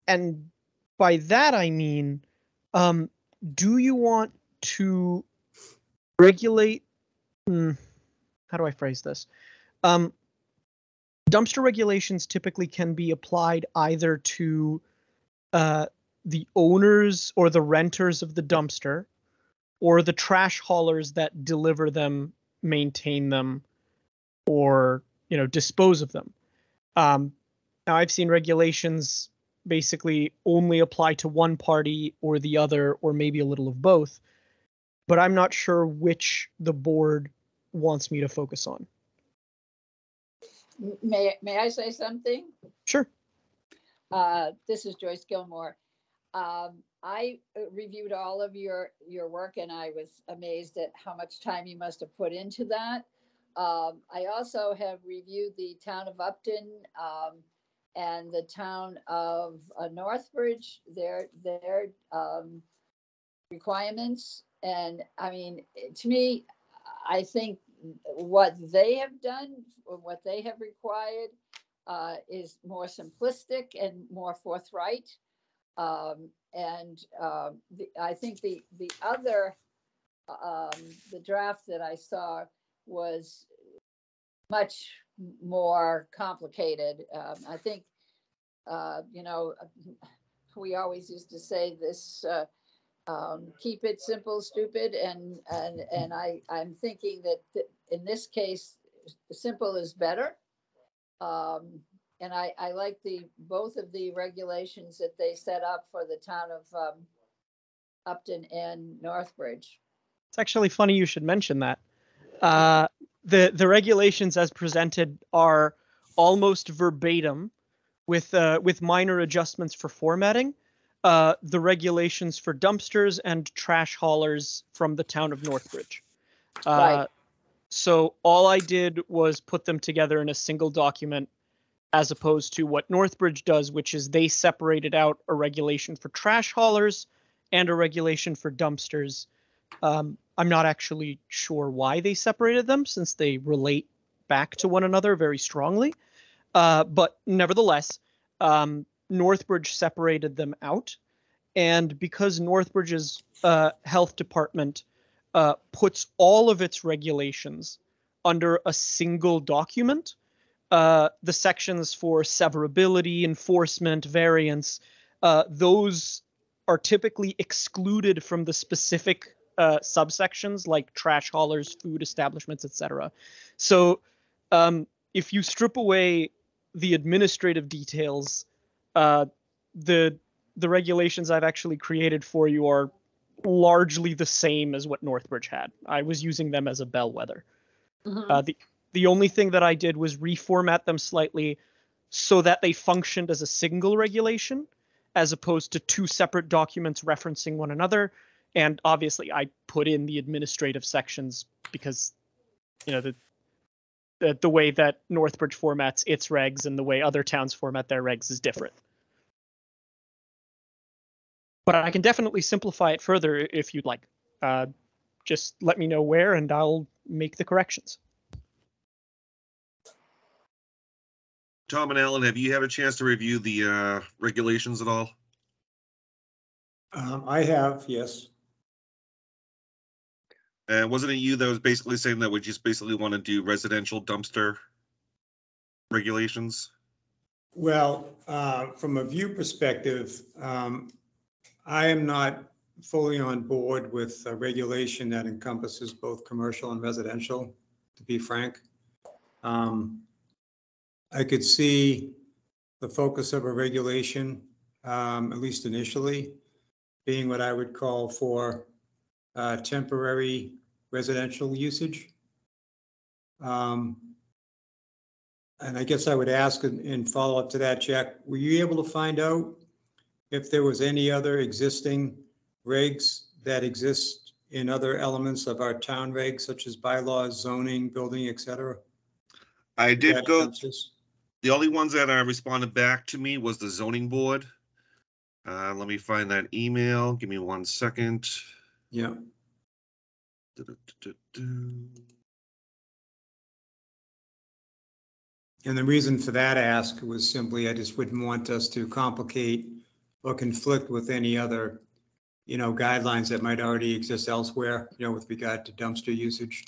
And by that I mean, do you want to regulate, how do I phrase this? Dumpster regulations typically can be applied either to the owners or the renters of the dumpster, or the trash haulers that deliver them, maintain them, or dispose of them. Now I've seen regulations basically only apply to one party or the other, or maybe a little of both, but I'm not sure which the board wants me to focus on. May I say something? Sure. This is Joyce Gilmore. I reviewed all of your work, and I was amazed at how much time you must have put into that. I also have reviewed the town of Upton and the town of Northbridge, their requirements. And I mean, to me, I think what they have done, what they have required, is more simplistic and more forthright. I think the other, the draft that I saw was much more complicated. I think, we always used to say this, keep it simple, stupid. And I'm thinking that in this case, simple is better. And I like both of the regulations that they set up for the town of Upton and Northbridge. It's actually funny you should mention that. The regulations as presented are almost verbatim, with minor adjustments for formatting. The regulations for dumpsters and trash haulers from the town of Northbridge. Right. So all I did was put them together in a single document, as opposed to what Northbridge does, which is they separated out a regulation for trash haulers and a regulation for dumpsters. I'm not actually sure why they separated them, since they relate back to one another very strongly. But nevertheless, Northbridge separated them out. And because Northbridge's health department puts all of its regulations under a single document, the sections for severability, enforcement, variance, those are typically excluded from the specific subsections like trash haulers, food establishments, etc. So if you strip away the administrative details, the regulations I've actually created for you are largely the same as what Northbridge had. I was using them as a bellwether. Mm-hmm. The only thing that I did was reformat them slightly so that they functioned as a single regulation, as opposed to two separate documents referencing one another. And obviously I put in the administrative sections because, the way that Northbridge formats its regs and the way other towns format their regs is different. But I can definitely simplify it further if you'd like. Just let me know where and I'll make the corrections. Tom and Alan, have you had a chance to review the regulations at all? I have, yes. And wasn't it you that was basically saying that we just basically want to do residential dumpster regulations? Well, from a view perspective, I am not fully on board with a regulation that encompasses both commercial and residential, to be frank. I could see the focus of a regulation, at least initially, being what I would call for temporary residential usage. And I guess I would ask in follow up to that, Jack, were you able to find out if there was any other existing regs that exist in other elements of our town regs, such as bylaws, zoning, building, et cetera? I did Got go, dumpsters? the only ones that responded back to me was the zoning board. Let me find that email. Give me 1 second. Yeah, and the reason for that ask was simply, I just wouldn't want us to complicate or conflict with any other, guidelines that might already exist elsewhere, with regard to dumpster usage.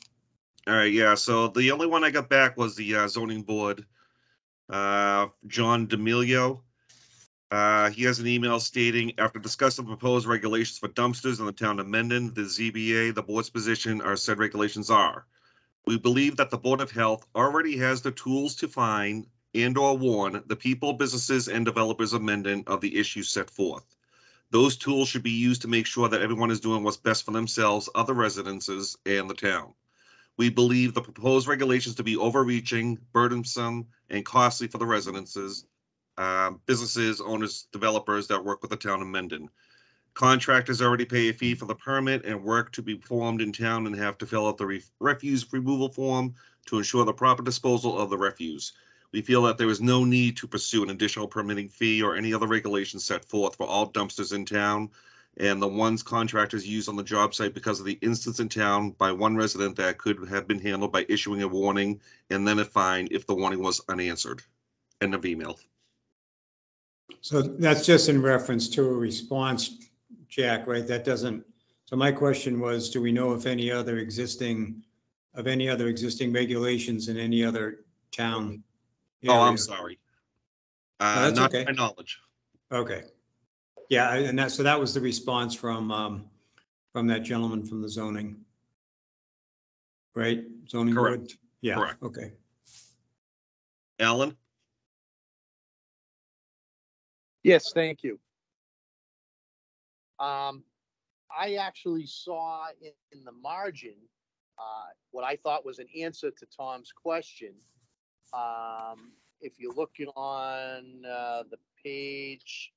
All right, yeah, so the only one I got back was the zoning board. John D'Amelio. He has an email stating, after discussing the proposed regulations for dumpsters in the town of Mendon, the ZBA, the board's position are said regulations are. We believe that the Board of Health already has the tools to find and or warn the people, businesses, and developers of Mendon of the issues set forth. Those tools should be used to make sure that everyone is doing what's best for themselves, other residences, and the town. We believe the proposed regulations to be overreaching, burdensome, and costly for the residences, businesses, owners, developers that work with the town of Mendon. Contractors already pay a fee for the permit and work to be performed in town and have to fill out the refuse removal form to ensure the proper disposal of the refuse. We feel that there is no need to pursue an additional permitting fee or any other regulations set forth for all dumpsters in town and the ones contractors use on the job site because of the instance in town by one resident that could have been handled by issuing a warning and then a fine if the warning was unanswered. End of email. So that's just in reference to a response, Jack, right? That doesn't, so my question was, do we know if any other existing regulations in any other town Oh, I'm area? sorry. No, that's not okay. to my knowledge. Okay. Yeah, and that was the response from that gentleman from the zoning, right? Zoning board? Correct. Yeah, Correct. okay. Alan? Yes, thank you. I actually saw in the margin, what I thought was an answer to Tom's question. If you look on, the page,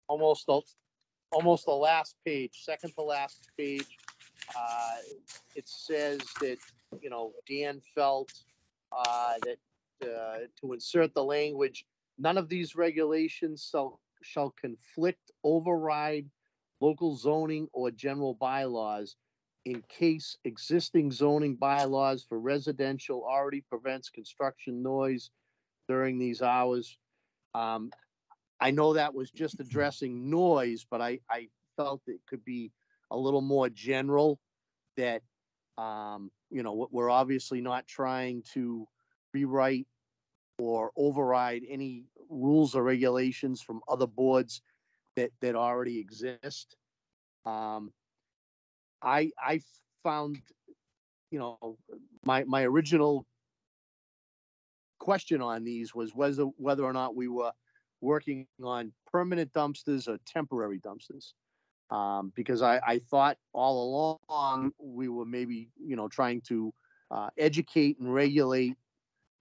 almost the last page, second to last page, it says that, Dan felt, that, to insert the language, none of these regulations shall conflict, override local zoning or general bylaws in case existing zoning bylaws for residential already prevents construction noise during these hours. I know that was just addressing noise, but I felt it could be a little more general that, we're obviously not trying to rewrite or override any rules or regulations from other boards that already exist. I found, my original question on these was whether or not we were working on permanent dumpsters or temporary dumpsters. Because I thought all along we were maybe, trying to educate and regulate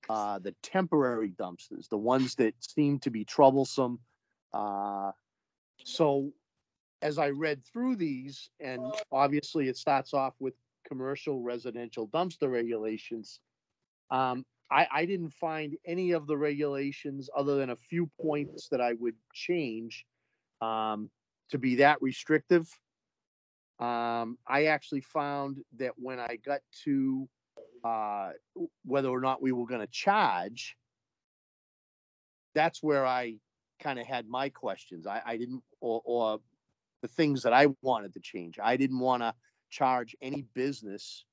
the temporary dumpsters, the ones that seem to be troublesome. So as I read through these, and obviously it starts off with commercial residential dumpster regulations, I didn't find any of the regulations other than a few points that I would change to be that restrictive. I actually found that when I got to whether or not we were going to charge, that's where I kind of had my questions. I didn't, or the things that I wanted to change. I didn't want to charge any business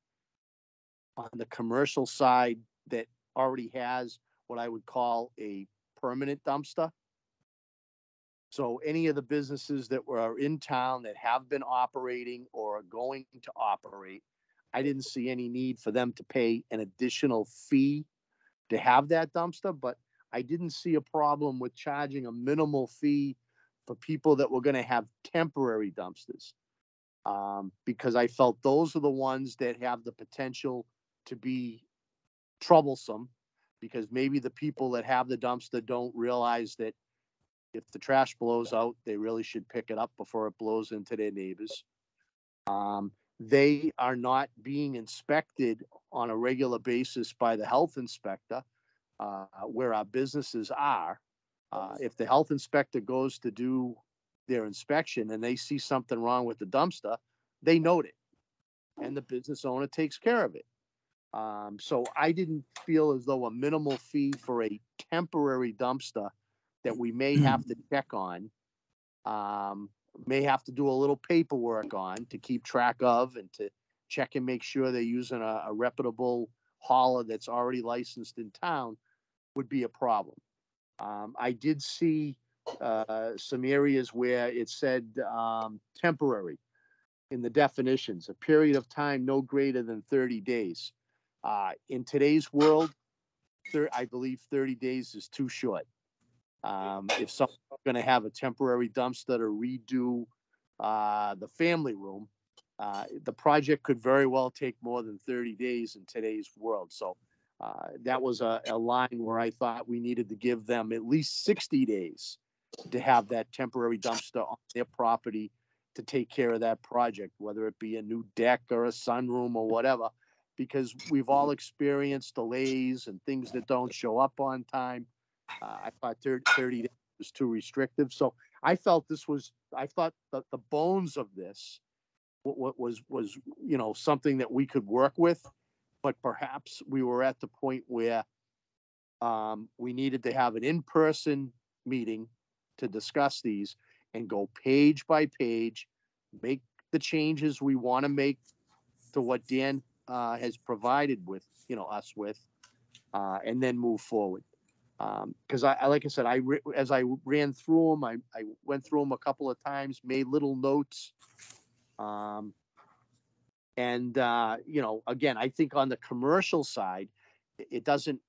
on the commercial side that already has what I would call a permanent dumpster. So any of the businesses that were in town that have been operating or are going to operate, I didn't see any need for them to pay an additional fee to have that dumpster, but I didn't see a problem with charging a minimal fee for people that were going to have temporary dumpsters. Because I felt those are the ones that have the potential to be troublesome, because maybe the people that have the dumpster don't realize that if the trash blows out, they really should pick it up before it blows into their neighbors. They are not being inspected on a regular basis by the health inspector. where our businesses are. If the health inspector goes to do their inspection and they see something wrong with the dumpster, they note it, and the business owner takes care of it. So I didn't feel as though a minimal fee for a temporary dumpster that we may have to check on, may have to do a little paperwork on to keep track of and to check and make sure they're using a reputable hauler that's already licensed in town, would be a problem. I did see some areas where it said temporary in the definitions, a period of time no greater than 30 days. In today's world, I believe 30 days is too short. If someone's going to have a temporary dumpster to redo the family room, the project could very well take more than 30 days in today's world. So that was a line where I thought we needed to give them at least 60 days to have that temporary dumpster on their property to take care of that project, whether it be a new deck or a sunroom or whatever, because we've all experienced delays and things that don't show up on time. I thought 30 days was too restrictive. So I thought that the bones of this was something that we could work with, but perhaps we were at the point where we needed to have an in-person meeting to discuss these and go page by page, make the changes we want to make to what Dan has provided with us with, and then move forward. Because like I said, as I ran through them, I went through them a couple of times, made little notes. And again, I think on the commercial side, it doesn't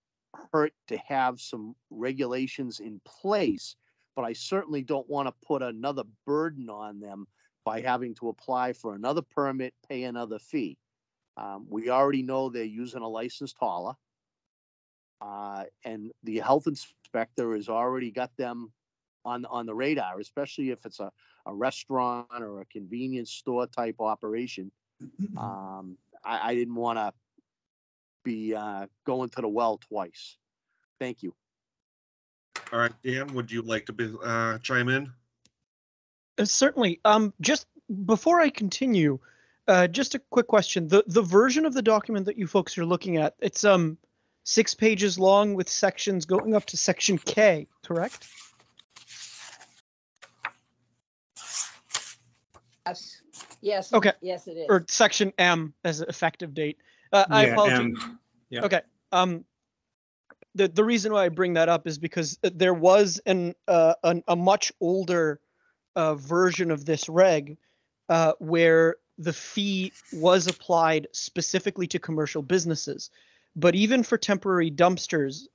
hurt to have some regulations in place, but I certainly don't want to put another burden on them by having to apply for another permit, pay another fee. We already know they're using a licensed hauler. And the health inspector has already got them on the radar, especially if it's a restaurant or a convenience store type operation. I didn't want to be going to the well twice. Thank you. All right, Dan, would you like to chime in? Certainly. Just before I continue, just a quick question. The version of the document that you folks are looking at, it's 6 pages long with sections going up to section K, correct? Yes. Yes. Okay. Yes, it is. Or section M as an effective date. I apologize. Yeah. Okay. The reason why I bring that up is because there was a much older version of this reg where the fee was applied specifically to commercial businesses. But even for temporary dumpsters,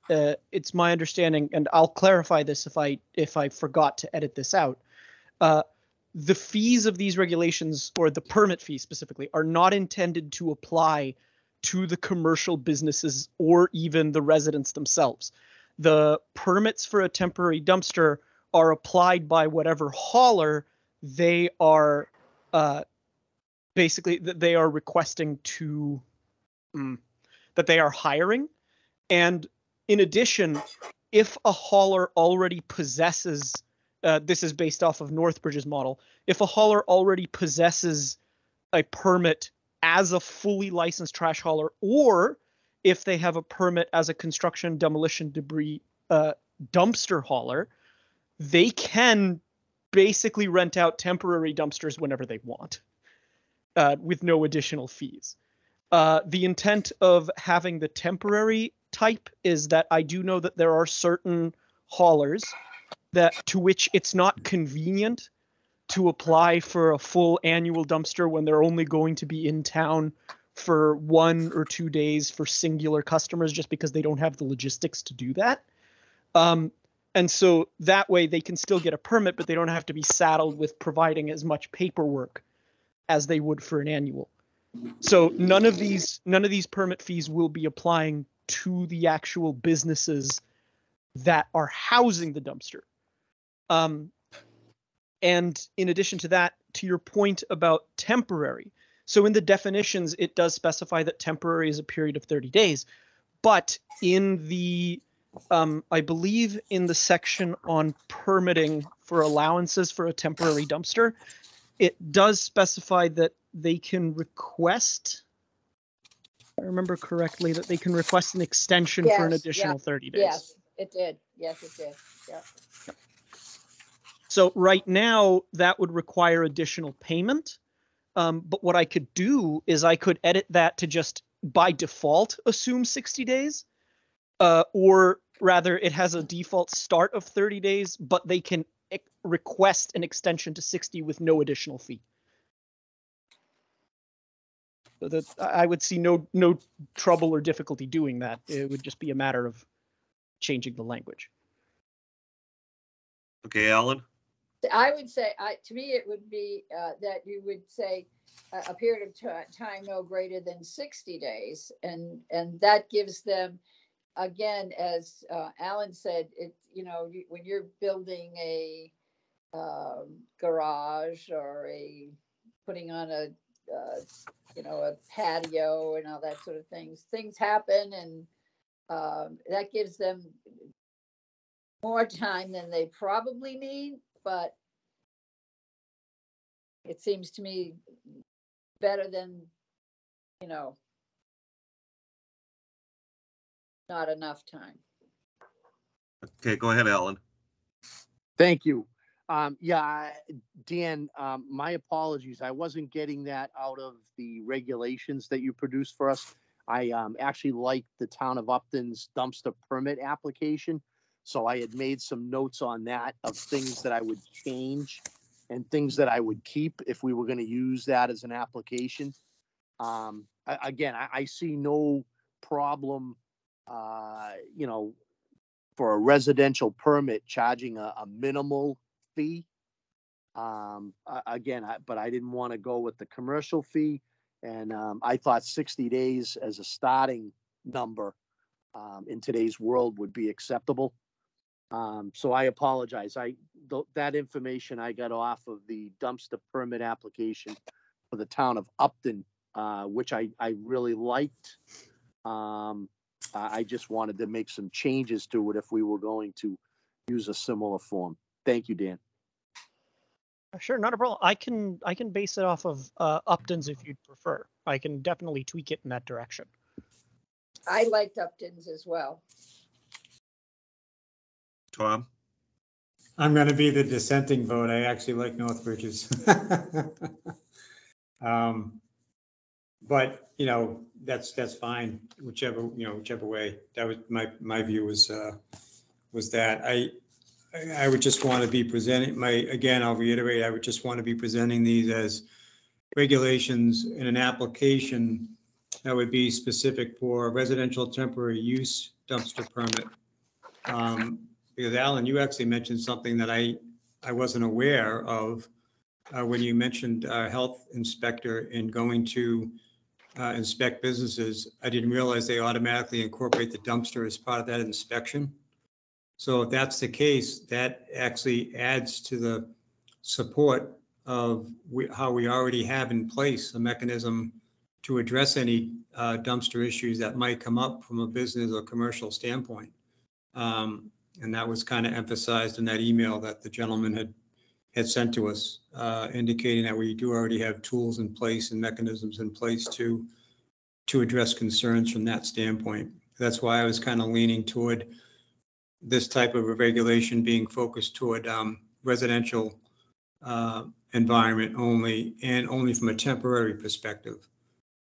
it's my understanding, and I'll clarify this if I forgot to edit this out. The fees of these regulations, or the permit fee specifically, are not intended to apply to the commercial businesses or even the residents themselves. The permits for a temporary dumpster are applied by whatever hauler they are basically they are requesting to that they are hiring. And in addition, if a hauler already possesses, this is based off of Northbridge's model, if a hauler already possesses a permit as a fully licensed trash hauler, or if they have a permit as a construction demolition debris dumpster hauler, they can basically rent out temporary dumpsters whenever they want with no additional fees. The intent of having the temporary type is that I do know that there are certain haulers to which it's not convenient to apply for a full annual dumpster when they're only going to be in town for 1 or 2 days for singular customers, just because they don't have the logistics to do that. And so that way they can still get a permit, but they don't have to be saddled with providing as much paperwork as they would for an annual. So none of these permit fees will be applying to the actual businesses that are housing the dumpster. And in addition to that, to your point about temporary, so in the definitions, it does specify that temporary is a period of 30 days, but in the I believe in the section on permitting for allowances for a temporary dumpster, it does specify that they can request, if I remember correctly, that they can request an extension for an Yes, additional 30 days. Yes, it did. Yes, it did. Yeah. So right now, that would require additional payment. But what I could do is I could edit that to just by default assume 60 days. Or rather, it has a default start of 30 days, but they can request an extension to 60 with no additional fee. So that I would see no trouble or difficulty doing that. It would just be a matter of changing the language. Okay, Alan? I would say, to me, it would be that you would say a period of time no greater than 60 days. And that gives them, again, as Alan said, when you're building a garage or putting on a patio and all that sort of things happen, and that gives them more time than they probably need, but it seems to me better than, not enough time. Okay, go ahead, Alan. Thank you. Yeah, Dan, my apologies. I wasn't getting that out of the regulations that you produced for us. I actually liked the town of Upton's dumpster permit application. So I had made some notes on that of things that I would change and things that I would keep if we were going to use that as an application. Again, I see no problem, for a residential permit charging a minimal fee. Again, but I didn't want to go with the commercial fee. And I thought 60 days as a starting number in today's world would be acceptable. So I apologize. That information I got off of the dumpster permit application for the town of Upton, which I really liked. I just wanted to make some changes to it if we were going to use a similar form. Thank you, Dan. Sure, not a problem. I can base it off of Upton's if you'd prefer. I can definitely tweak it in that direction. I liked Upton's as well. Tom? I'm going to be the dissenting vote. I actually like Northbridge's. But that's fine. Whichever way. That was my view was that I would just want to be presenting I'll reiterate, I would just want to be presenting these as regulations in an application that would be specific for residential temporary use dumpster permit. Because Alan, you actually mentioned something that I wasn't aware of when you mentioned health inspector in going to inspect businesses. I didn't realize they automatically incorporate the dumpster as part of that inspection. So if that's the case, that actually adds to the support of how we already have in place a mechanism to address any dumpster issues that might come up from a business or commercial standpoint. And that was kind of emphasized in that email that the gentleman had sent to us, indicating that we do already have tools in place and mechanisms in place to address concerns from that standpoint. That's why I was kind of leaning toward this type of a regulation being focused toward residential environment only, and only from a temporary perspective.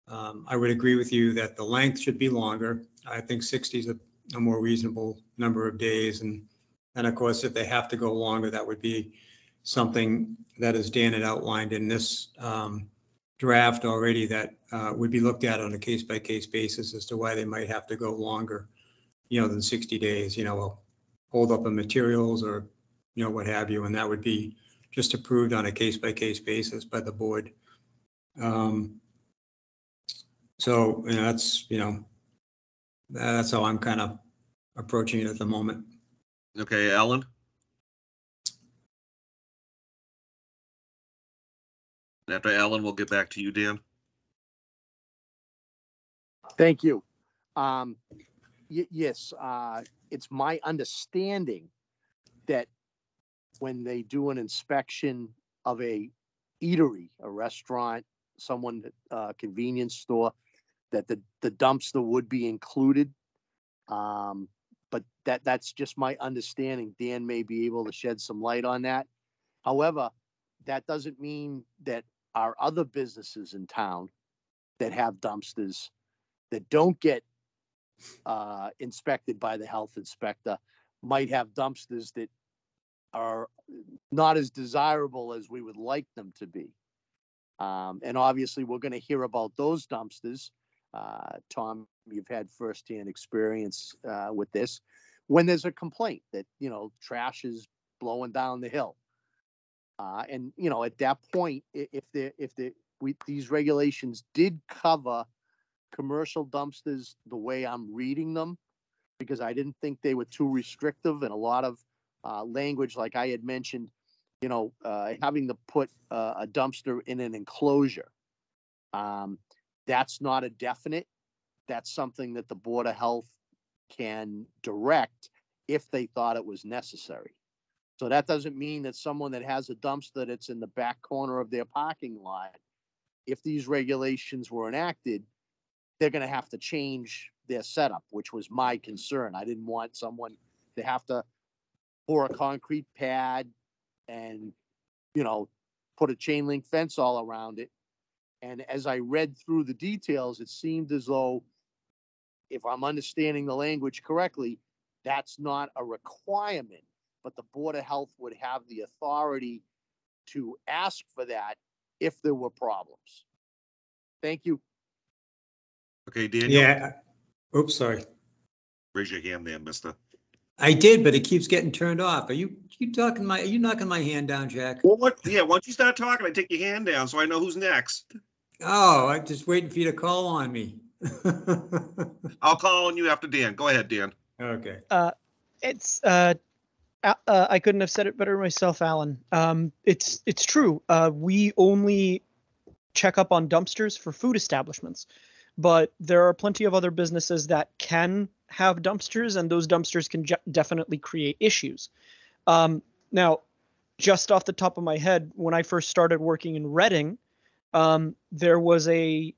I would agree with you that the length should be longer. I think 60 is a more reasonable number of days. And of course, if they have to go longer, that would be something that, as Dan had outlined in this draft already, that would be looked at on a case-by-case basis as to why they might have to go longer, than 60 days, hold up of materials or, what have you. And that would be just approved on a case-by-case basis by the board. So, that's how I'm kind of approaching it at the moment. Okay, Alan? After Alan, we'll get back to you, Dan. Thank you. Yes, it's my understanding that when they do an inspection of a eatery, a restaurant, someone, convenience store, that the dumpster would be included. But that's just my understanding. Dan may be able to shed some light on that. However, that doesn't mean that our other businesses in town that have dumpsters that don't get inspected by the health inspector might have dumpsters that are not as desirable as we would like them to be. And obviously, we're going to hear about those dumpsters. Tom, you've had firsthand experience with this. When there's a complaint that, trash is blowing down the hill. And, at that point, if these regulations did cover commercial dumpsters the way I'm reading them, because I didn't think they were too restrictive, and a lot of language, like I had mentioned, having to put a dumpster in an enclosure. That's not a definite. That's something that the Board of Health can direct if they thought it was necessary. So that doesn't mean that someone that has a dumpster that's in the back corner of their parking lot, if these regulations were enacted, they're going to have to change their setup, which was my concern. I didn't want someone to have to pour a concrete pad and, put a chain link fence all around it. And as I read through the details, it seemed as though, if I'm understanding the language correctly, that's not a requirement, but the Board of Health would have the authority to ask for that if there were problems. Thank you. Okay, Daniel, Yeah. Oops, sorry. raise your hand there, mister. I did, but it keeps getting turned off. Are you knocking my hand down, Jack? Well, once you start talking, I take your hand down so I know who's next. Oh, I'm just waiting for you to call on me. I'll call on you after Dan. Go ahead, Dan. Okay. I couldn't have said it better myself, Alan. It's true. We only check up on dumpsters for food establishments, but there are plenty of other businesses that can have dumpsters, and those dumpsters can definitely create issues. Now, just off the top of my head, when I first started working in Reading, there was it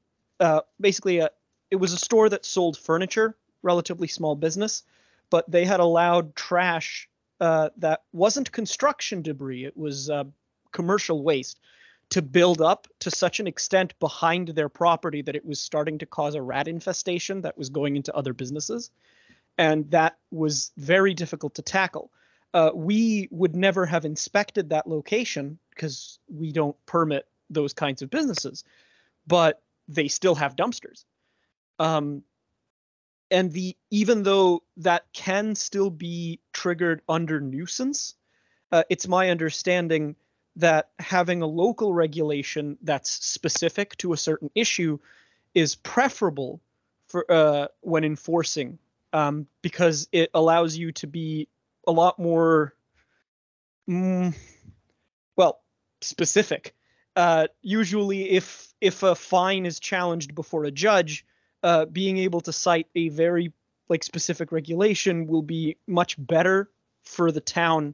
was a store that sold furniture, relatively small business, but they had allowed trash that wasn't construction debris. It was commercial waste to build up to such an extent behind their property that it was starting to cause a rat infestation that was going into other businesses. And that was very difficult to tackle. We would never have inspected that location because we don't permit those kinds of businesses, but they still have dumpsters. And even though that can still be triggered under nuisance, it's my understanding that having a local regulation that's specific to a certain issue is preferable for when enforcing, because it allows you to be a lot more, specific. Usually, if a fine is challenged before a judge, being able to cite a very specific regulation will be much better for the town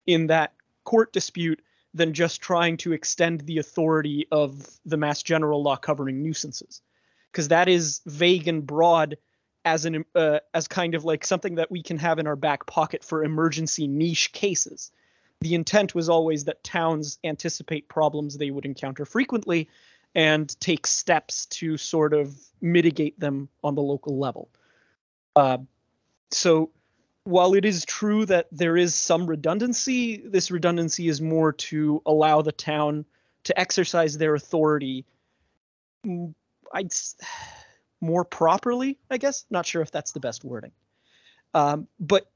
in that court dispute than just trying to extend the authority of the Mass General Law covering nuisances, because that is vague and broad as kind of like something that we can have in our back pocket for emergency niche cases. The intent was always that towns anticipate problems they would encounter frequently and take steps to sort of mitigate them on the local level. So while it is true that there is some redundancy, this redundancy is more to allow the town to exercise their authority more properly, I guess. Not sure if that's the best wording. But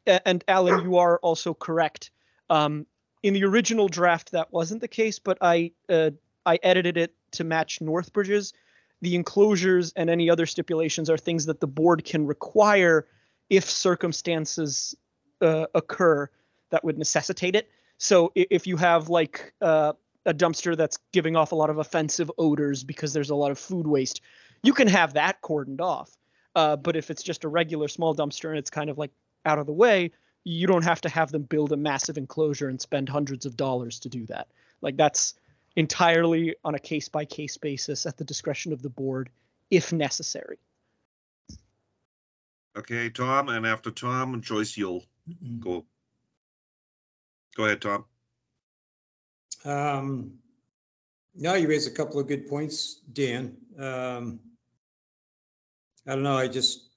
Alan, you are also correct. In the original draft, that wasn't the case, but I edited it to match Northbridge's. The enclosures and any other stipulations are things that the board can require if circumstances occur that would necessitate it. So if you have a dumpster that's giving off a lot of offensive odors because there's a lot of food waste, you can have that cordoned off. But if it's just a regular small dumpster and it's kind of like out of the way, you don't have to have them build a massive enclosure and spend hundreds of dollars to do that. Like that's entirely on a case by case basis at the discretion of the board if necessary. Okay, Tom, and after Tom, Joyce, you'll go. Go ahead, Tom. Now you raise a couple of good points, Dan. I don't know, I just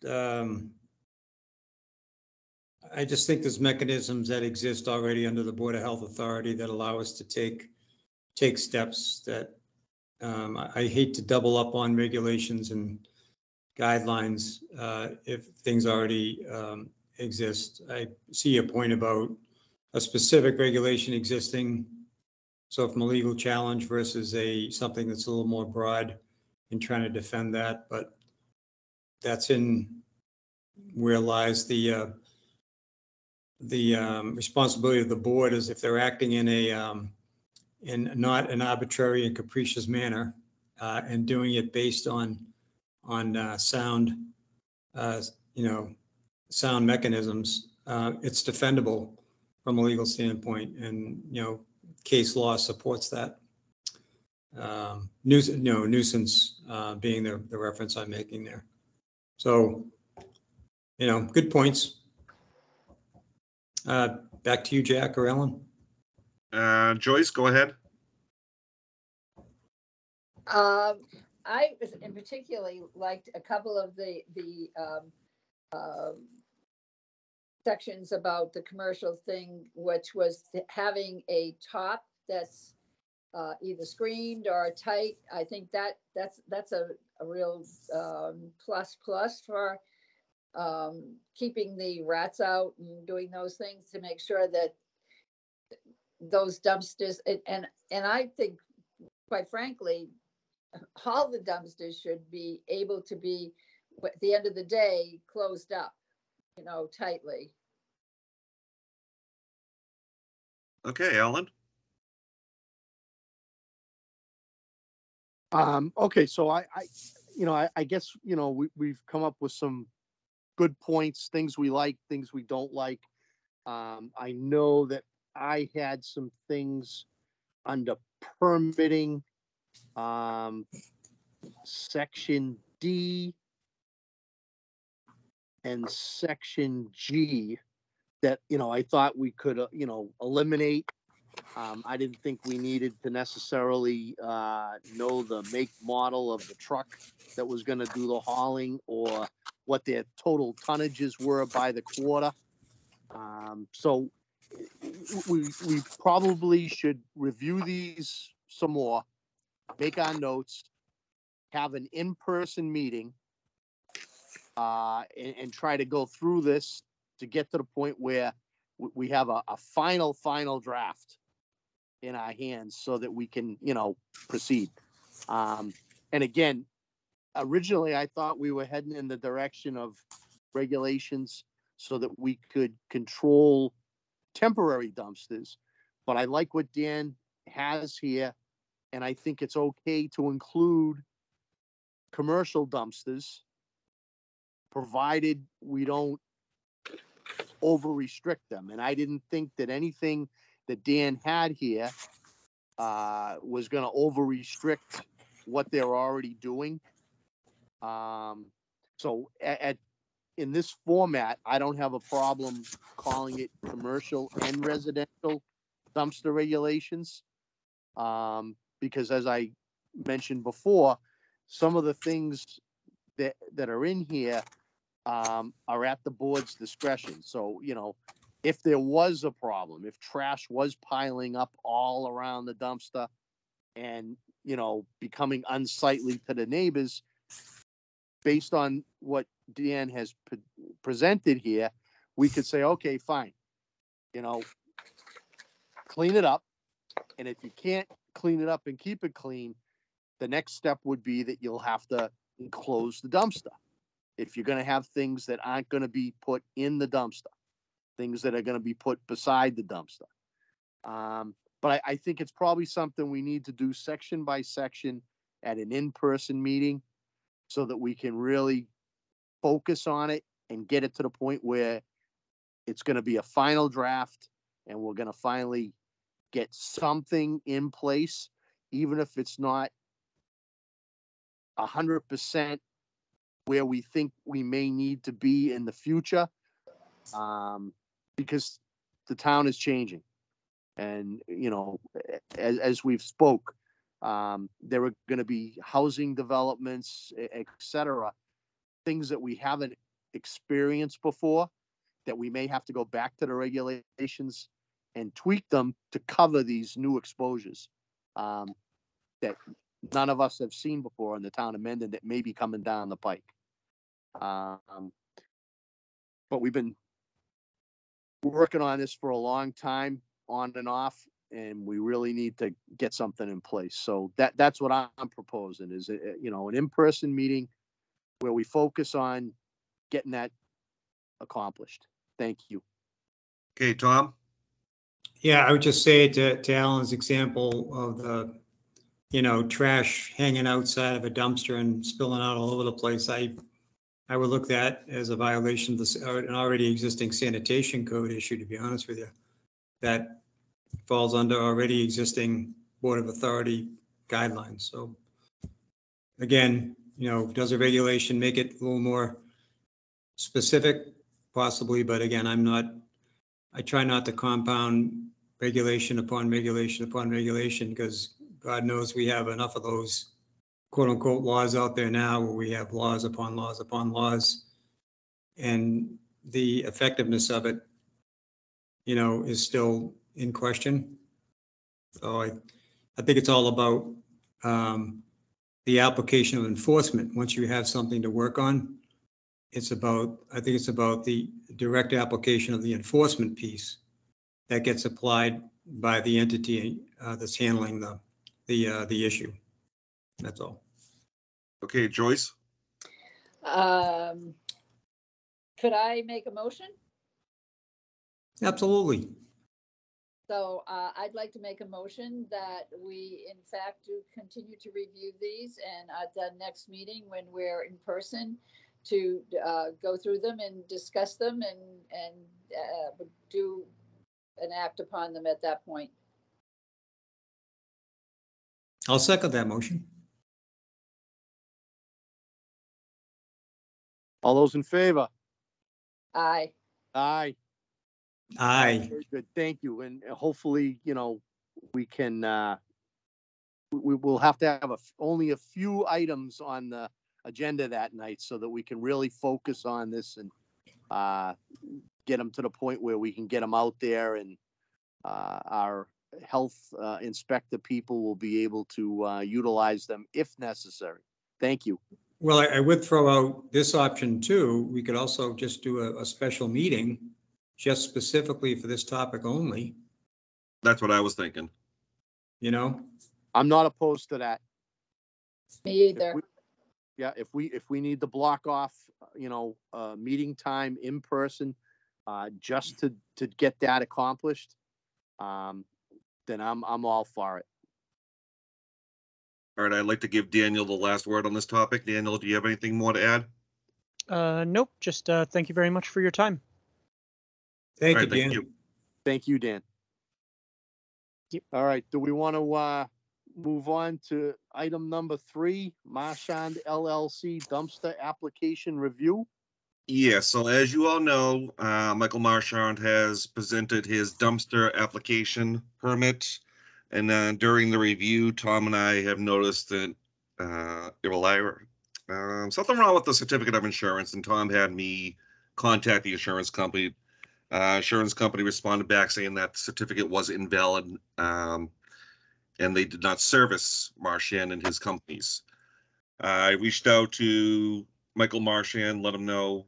think there's mechanisms that exist already under the Board of Health Authority that allow us to take steps that I hate to double up on regulations and guidelines if things already exist. I see your point about a specific regulation existing. So from a legal challenge versus something that's a little more broad in trying to defend that, but that's in where lies the responsibility of the board is if they're acting in not an arbitrary and capricious manner and doing it based on sound, sound mechanisms, it's defendable from a legal standpoint, and case law supports that. Nuisance being the reference I'm making there. So, good points. Back to you, Jack or Ellen. Joyce, go ahead. I in particularly liked a couple of the sections about the commercial thing, which was having a top that's either screened or tight. I think that's a real plus for keeping the rats out and doing those things to make sure that those dumpsters and I think, quite frankly, all the dumpsters should be able to be, at the end of the day, closed up, tightly. Okay, Ellen. Okay, so I guess, we've come up with some good points, things we like, things we don't like. I know that I had some things under permitting, section D and section G that, I thought we could, eliminate. I didn't think we needed to necessarily know the make model of the truck that was going to do the hauling or what their total tonnages were by the quarter. So we probably should review these some more, make our notes, have an in-person meeting, and try to go through this to get to the point where we have a final draft in our hands so that we can, proceed. And again, originally I thought we were heading in the direction of regulations so that we could control temporary dumpsters, but I like what Dan has here, and I think it's okay to include commercial dumpsters, provided we don't over restrict them. And I didn't think that anything that Dan had here was going to over restrict what they're already doing. So in this format, I don't have a problem calling it commercial and residential dumpster regulations. Because as I mentioned before, some of the things that are in here are at the board's discretion. So, if there was a problem, if trash was piling up all around the dumpster and, becoming unsightly to the neighbors, based on what Dan has presented here, we could say, okay, fine, clean it up. And if you can't clean it up and keep it clean, the next step would be that you'll have to enclose the dumpster. If you're going to have things that aren't going to be put in the dumpster, things that are going to be put beside the dumpster. But I think it's probably something we need to do section by section at an in-person meeting so that we can really focus on it and get it to the point where it's going to be a final draft and we're going to finally get something in place, even if it's not 100% where we think we may need to be in the future, because the town is changing. And, you know, as we've spoke, there are going to be housing developments, et cetera, things that we haven't experienced before, that we may have to go back to the regulations and tweak them to cover these new exposures that none of us have seen before in the town of Mendon that may be coming down the pike. But we've been working on this for a long time, on and off, and we really need to get something in place. So that's what I'm proposing is, you know, an in-person meeting where we focus on getting that accomplished. Thank you. Okay, Tom? Yeah, I would just say to Alan's example of the, you know, trash hanging outside of a dumpster and spilling out all over the place. I would look at that as a violation of an already existing sanitation code issue, to be honest with you. That falls under already existing Board of Authority guidelines. So again, you know, does a regulation make it a little more specific? Possibly, but again, I try not to compound regulation upon regulation upon regulation, because God knows we have enough of those quote unquote laws out there now where we have laws upon laws upon laws, and the effectiveness of it, you know, is still in question. So I think it's all about the application of enforcement. Once you have something to work on, I think it's about the direct application of the enforcement piece that gets applied by the entity that's handling the issue. That's all. Okay, Joyce? Could I make a motion? Absolutely. So I'd like to make a motion that we in fact do continue to review these, and at the next meeting when we're in person to go through them and discuss them and do an act upon them at that point. I'll second that motion. All those in favor? Aye. Aye. Aye. Very good. Thank you. And hopefully, you know, we can, we will have to have only a few items on the agenda that night so that we can really focus on this and get them to the point where we can get them out there, and our health inspector people will be able to utilize them if necessary. Thank you. Well, I would throw out this option too. We could also just do a special meeting just specifically for this topic only, That's what I was thinking. you know? I'm not opposed to that. Me either. If we need to block off, you know, meeting time in person, just to get that accomplished, then I'm all for it. All right, I'd like to give Daniel the last word on this topic. Daniel, do you have anything more to add? Nope. Just thank you very much for your time. Thank All you, right, Dan. thank you. Thank you, Dan. Yep. All right. Do we want to move on to item number 3, Marchand LLC dumpster application review? Yeah, so as you all know, Michael Marchand has presented his dumpster application permit. And then during the review, Tom and I have noticed that something wrong with the certificate of insurance, and Tom had me contact the insurance company. Insurance company responded back saying that certificate was invalid, and they did not service Marchand and his companies. I reached out to Michael Marchand, let him know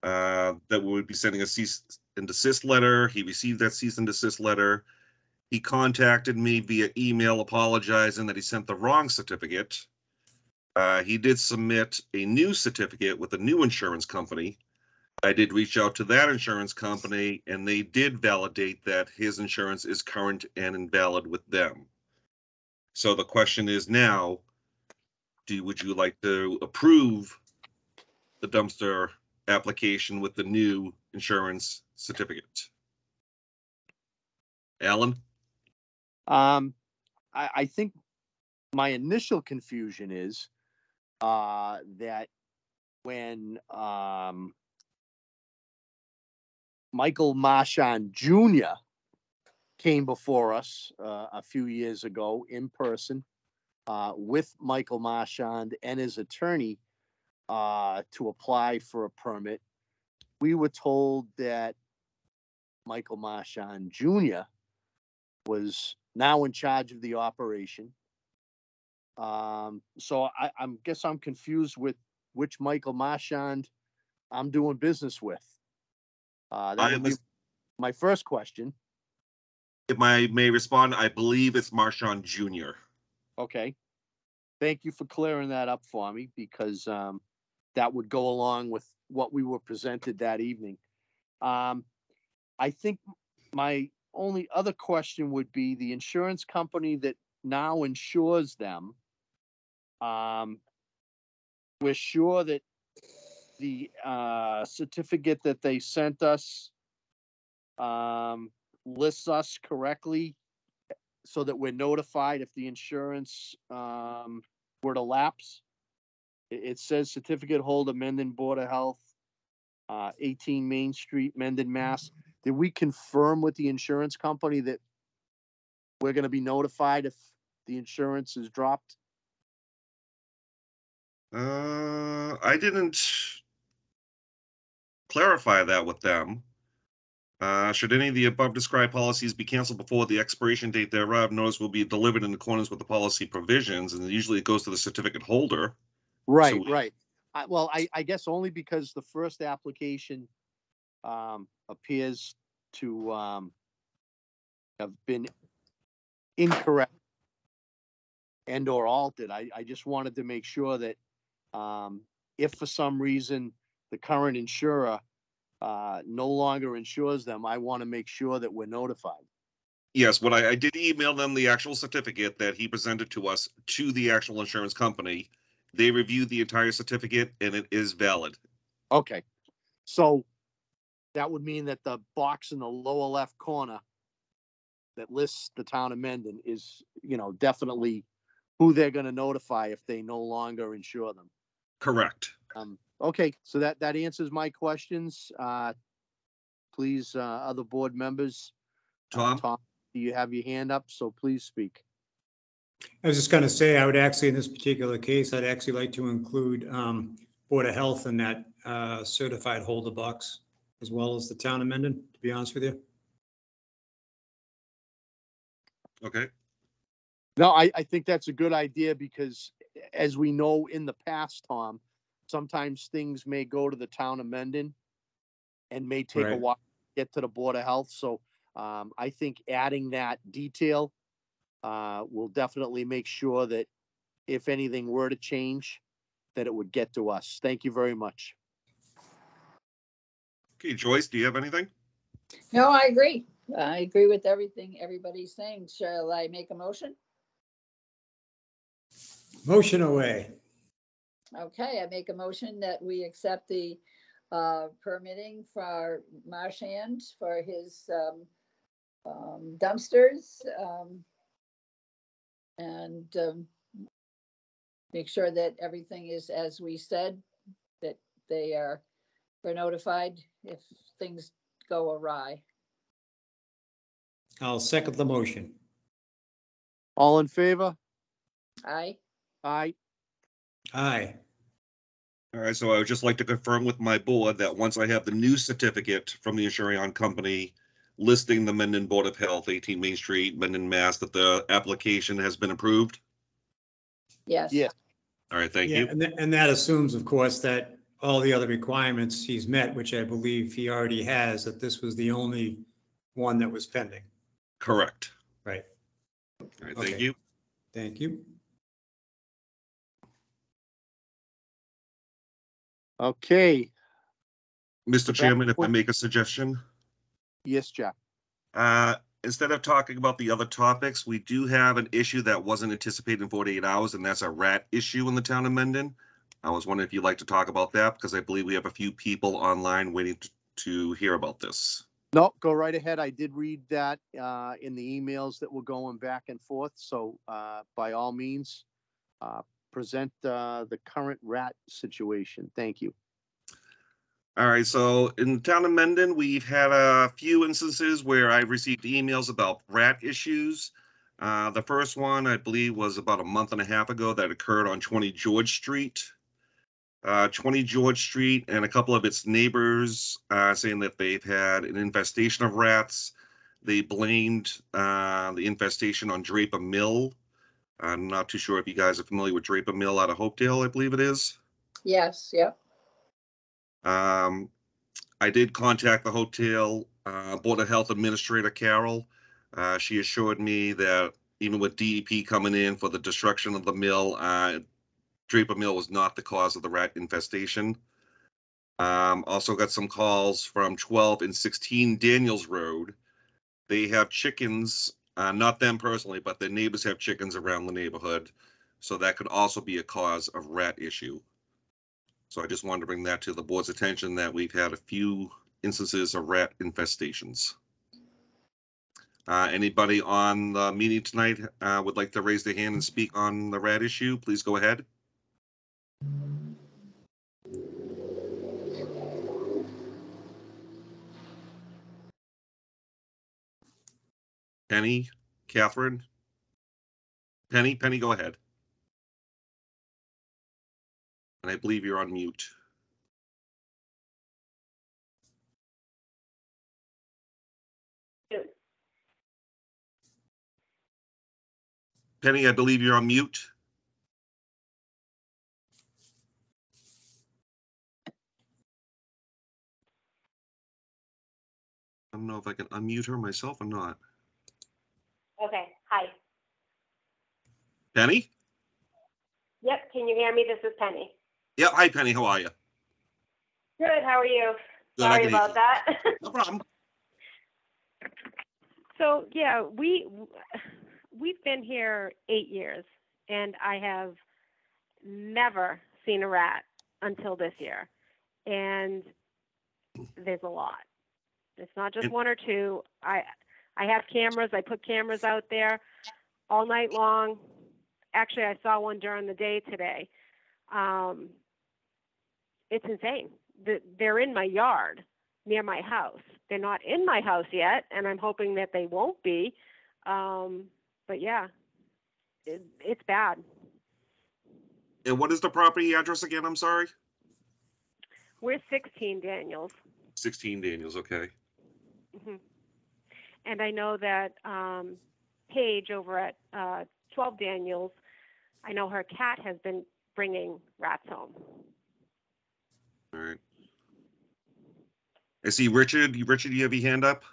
that we would be sending a cease and desist letter. He received that cease and desist letter. He contacted me via email apologizing that he sent the wrong certificate. He did submit a new certificate with a new insurance company. I did reach out to that insurance company, and they did validate that his insurance is current and invalid with them. So the question is now, would you like to approve the the dumpster application with the new insurance certificate. Alan? I think my initial confusion is that when Michael Marchand Jr. came before us a few years ago in person with Michael Marchand and his attorney to apply for a permit, we were told that Michael Marchand Jr. was now in charge of the operation. So I guess I'm confused with which Michael Marchand I'm doing business with. That would be my first question. If I may respond, I believe it's Marchand Jr. Okay. Thank you for clearing that up for me, because that would go along with what we were presented that evening. I think my only other question would be the insurance company that now insures them. We're sure that the certificate that they sent us lists us correctly so that we're notified if the insurance were to lapse. It says certificate holder, Mendon Board of Health, 18 Main Street, Mendon, Mass. Did we confirm with the insurance company that we're going to be notified if the insurance is dropped? I didn't clarify that with them. Should any of the above described policies be canceled before the expiration date thereof, notice will be delivered in accordance with the policy provisions, and usually it goes to the certificate holder. Right, So- right. I guess only because the first application appears to have been incorrect and or altered. I just wanted to make sure that if for some reason the current insurer no longer insures them, I want to make sure that we're notified. Yes, what I did email them the actual certificate that he presented to us to the actual insurance company. They reviewed the entire certificate and it is valid. Okay. So that would mean that the box in the lower left corner that lists the town of Mendon is, definitely who they're going to notify if they no longer insure them. Correct. Okay, so that answers my questions. Please, other board members. Tom? Tom, do you have your hand up? So please speak. I was just going to say, I would actually, in this particular case, I'd actually like to include Board of Health in that certified holder box, as well as the town of Mendon, to be honest with you. Okay. No, I think that's a good idea, because as we know in the past, Tom, sometimes things may go to the town of Mendon and may take a Right. while to get to the Board of Health. So I think adding that detail will definitely make sure that if anything were to change, that it would get to us. Thank you very much. Okay, Joyce, do you have anything? No, I agree. I agree with everything everybody's saying. Shall I make a motion? Motion away. Okay, I make a motion that we accept the permitting for Marchand for his dumpsters and make sure that everything is as we said, that we're notified if things go awry. I'll second the motion. All in favor? Aye. Aye. Aye. All right, so I would just like to confirm with my board that once I have the new certificate from the insurance company listing the Mendon Board of Health, 18 Main Street, Mendon, Mass, that the application has been approved. Yes. Yes. All right, thank Yeah, you. and that assumes, of course, that all the other requirements he's met, which I believe he already has, that this was the only one that was pending. Correct. Right. All right, thank Okay. you. Thank you. Okay. Mr. back Chairman, if I point- make a suggestion, Yes, Jack. instead of talking about the other topics, we do have an issue that wasn't anticipated in 48 hours, and that's a rat issue in the town of Mendon. I was wondering if you'd like to talk about that, because I believe we have a few people online waiting to hear about this. No, go right ahead. I did read that in the emails that were going back and forth. So by all means, present the current rat situation. Thank you. All right, so in the town of Mendon, we've had a few instances where I've received emails about rat issues. The first one, I believe, was about a month and a half ago that occurred on 20 George Street. 20 George Street and a couple of its neighbors saying that they've had an infestation of rats. They blamed the infestation on Draper Mill. I'm not too sure if you guys are familiar with Draper Mill out of Hopedale, I believe it is. Yes, yep. I did contact the hotel Board of Health Administrator, Carol. She assured me that even with DEP coming in for the destruction of the mill, Draper Mill was not the cause of the rat infestation. Also got some calls from 12 and 16 Daniels Road. They have chickens, not them personally, but their neighbors have chickens around the neighborhood. So that could also be a cause of rat issue. So I just wanted to bring that to the board's attention that we've had a few instances of rat infestations. Anybody on the meeting tonight would like to raise their hand and speak on the rat issue? Please go ahead. Penny, Catherine, Penny, go ahead. And I believe you're on mute. Penny, I believe you're on mute. I don't know if I can unmute her myself or not. Okay, hi. Penny? Yep, can you hear me? This is Penny. Yeah, hi Penny, how are you? Good, how are you? Good, I Sorry can hear about you. that. No problem. So, yeah, we've been here 8 years, and I have never seen a rat until this year. And there's a lot. It's not just one or two. I have cameras. I put cameras out there all night long. Actually, I saw one during the day today. It's insane. They're in my yard near my house. They're not in my house yet, and I'm hoping that they won't be. But yeah, it's bad. And what is the property address again? I'm sorry. We're 16 Daniels. 16 Daniels, okay. Mm-hmm. And I know that Paige over at 12 Daniels, I know her cat has been bringing rats home. All right. I see Richard. Richard, you have your hand up?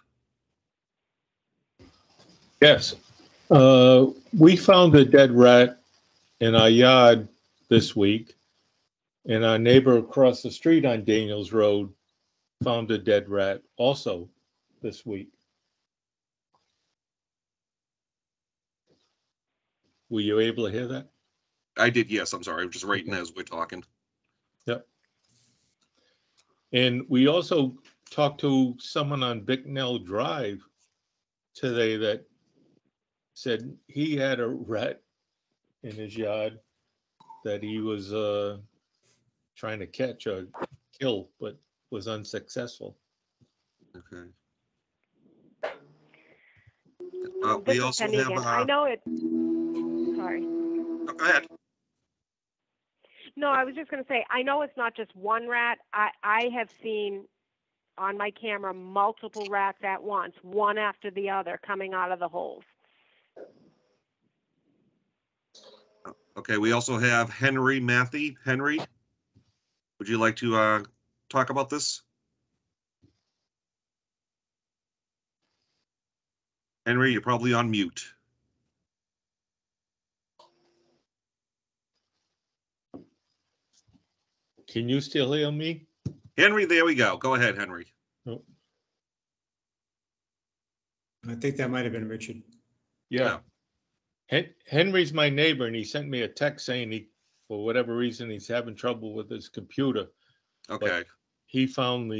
Yes. We found a dead rat in our yard this week, and our neighbor across the street on Daniels Road found a dead rat also this week. Were you able to hear that? I did, yes. I'm sorry. I'm just writing Okay. as we're talking. Yep. And we also talked to someone on Bicknell Drive today that said he had a rat in his yard that he was trying to catch or kill, but was unsuccessful. Okay. This We is also Penny have. again. I know it. Sorry. Oh, go ahead. No, I was just going to say, I know it's not just one rat. I have seen on my camera multiple rats at once, one after the other, coming out of the holes. Okay, we also have Henry Matthew. Henry, would you like to talk about this? Henry, you're probably on mute. Can you still hear me? Henry, there we go. Go ahead, Henry. Oh, I think that might have been Richard. yeah. Henry's my neighbor, and he sent me a text saying he for whatever reason, he's having trouble with his computer. Okay, He found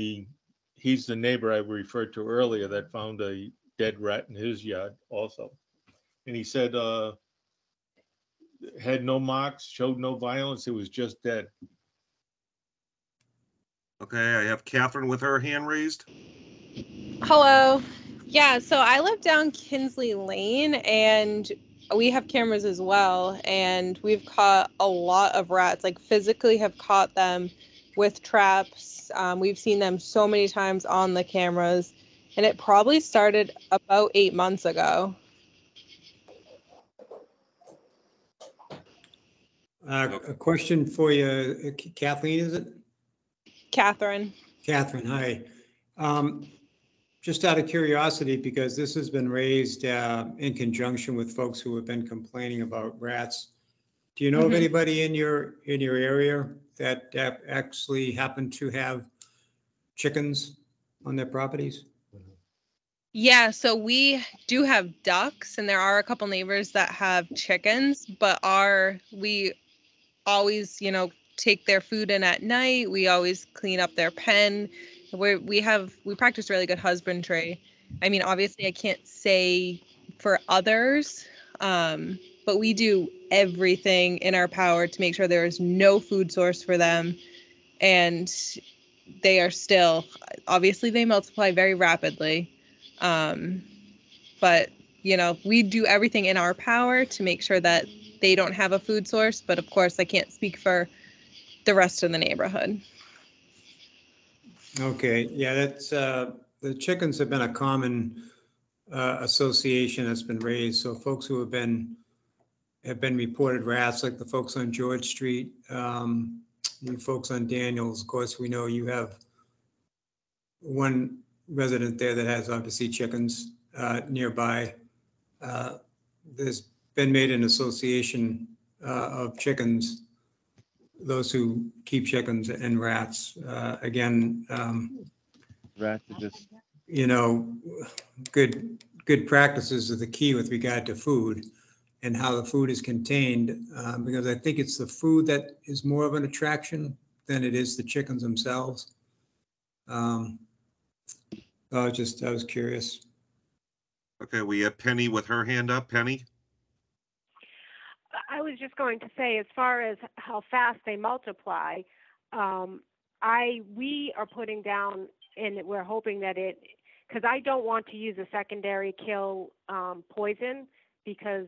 he's the neighbor I referred to earlier that found a dead rat in his yard also. And he said, had no marks, showed no violence, it was just dead. okay, I have Catherine with her hand raised. Hello. Yeah, so I live down Kinsley Lane and we have cameras as well. And we've caught a lot of rats, like physically have caught them with traps. We've seen them so many times on the cameras. And it probably started about 8 months ago. A question for you, Kathleen, is it? Catherine. Catherine, hi. Just out of curiosity, because this has been raised in conjunction with folks who have been complaining about rats. Do you know of anybody in your area that actually happen to have chickens on their properties? Yeah, so we do have ducks and there are a couple neighbors that have chickens, but we always, take their food in at night. We always clean up their pen. We practice really good husbandry. I mean, obviously I can't say for others, but we do everything in our power to make sure there is no food source for them. And they are still, obviously they multiply very rapidly. But, we do everything in our power to make sure that they don't have a food source. But of course, I can't speak for the rest of the neighborhood. Okay, yeah, that's, the chickens have been a common association that's been raised. So folks who have been reported rats, like the folks on George Street, you folks on Daniels. Of course, we know you have one resident there that has obviously chickens nearby. There's been made an association of chickens, those who keep chickens and rats. Again, Rats are just, good practices are the key with regard to food and how the food is contained, because I think it's the food that is more of an attraction than it is the chickens themselves. I was curious. Okay, we have Penny with her hand up. Penny? I was just going to say, as far as how fast they multiply, we are putting down, and we're hoping that because I don't want to use a secondary kill poison, because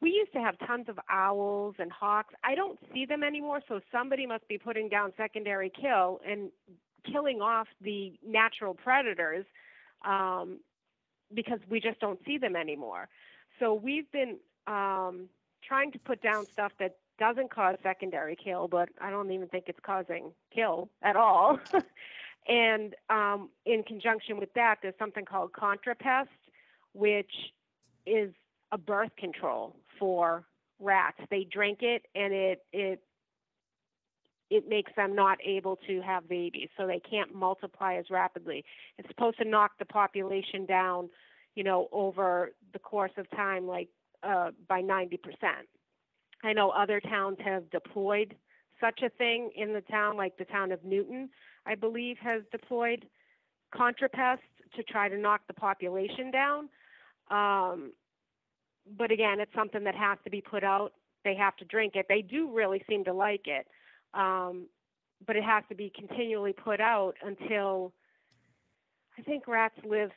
we used to have tons of owls and hawks. I don't see them anymore, so somebody must be putting down secondary kill and killing off the natural predators, because we just don't see them anymore. So we've been trying to put down stuff that doesn't cause secondary kill, but I don't even think it's causing kill at all. And in conjunction with that, there's something called ContraPest, which is a birth control for rats. They drink it, and it makes them not able to have babies, so they can't multiply as rapidly. It's supposed to knock the population down, over the course of time, like by 90%. I know other towns have deployed such a thing in the town, like the town of Newton, I believe, has deployed ContraPest to try to knock the population down. But again, it's something that has to be put out. They have to drink it. They do really seem to like it. But it has to be continually put out until, I think rats live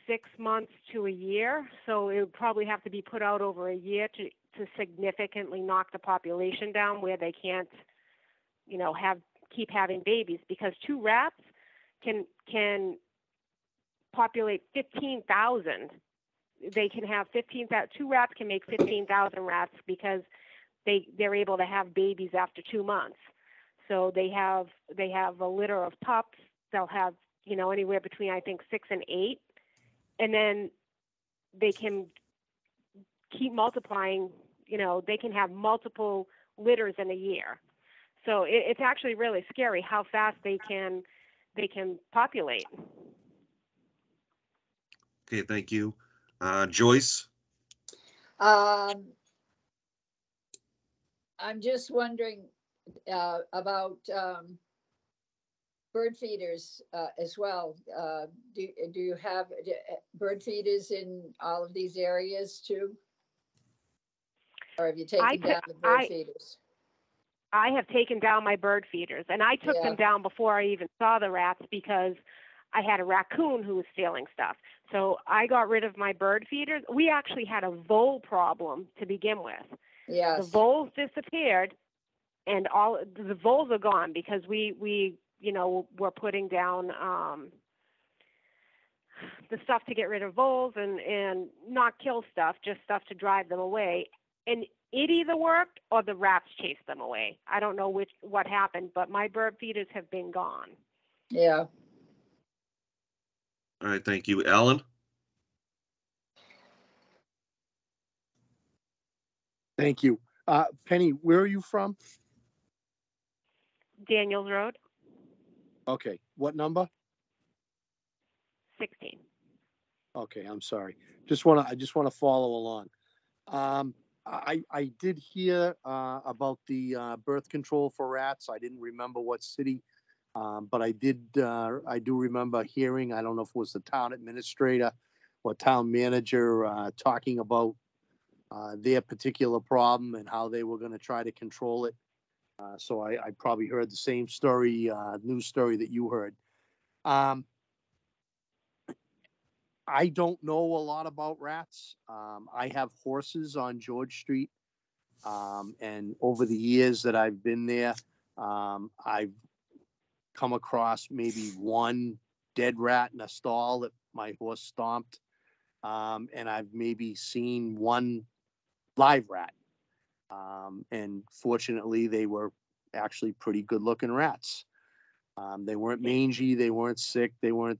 6 months to a year. So it would probably have to be put out over a year to significantly knock the population down, where they can't, keep having babies, because 2 rats can populate 15,000. They can have 15,000. 2 rats can make 15,000 rats, because they're able to have babies after 2 months. So they have a litter of pups. They'll have, anywhere between, I think, 6 and 8. And then they can keep multiplying, they can have multiple litters in a year. So it's actually really scary how fast they can populate. Okay, thank you. Joyce? I I'm just wondering about bird feeders as well. Do you have bird feeders in all of these areas too? Or have you taken down the bird feeders? I have taken down my bird feeders, and I took them down before I even saw the rats because I had a raccoon who was stealing stuff. So I got rid of my bird feeders. We actually had a vole problem to begin with. Yes. The voles disappeared, and all the voles are gone because we were putting down the stuff to get rid of voles and not kill stuff, just stuff to drive them away. And it either worked or the rats chased them away. I don't know what happened, but my bird feeders have been gone. Yeah. All right, thank you. Alan? Thank you. Penny, where are you from? Daniels Road, Okay, what number? 16. Okay, I'm sorry. I just want to follow along. I did hear about the birth control for rats. I didn't remember what city, but I do remember hearing, I don't know if it was the town administrator or town manager talking about their particular problem and how they were going to try to control it. So I probably heard the same story, news story that you heard. I don't know a lot about rats. I have horses on George Street. And over the years that I've been there, I've come across maybe one dead rat in a stall that my horse stomped. And I've maybe seen one live rat. And fortunately, they were actually pretty good looking rats. They weren't mangy, they weren't sick, they weren't,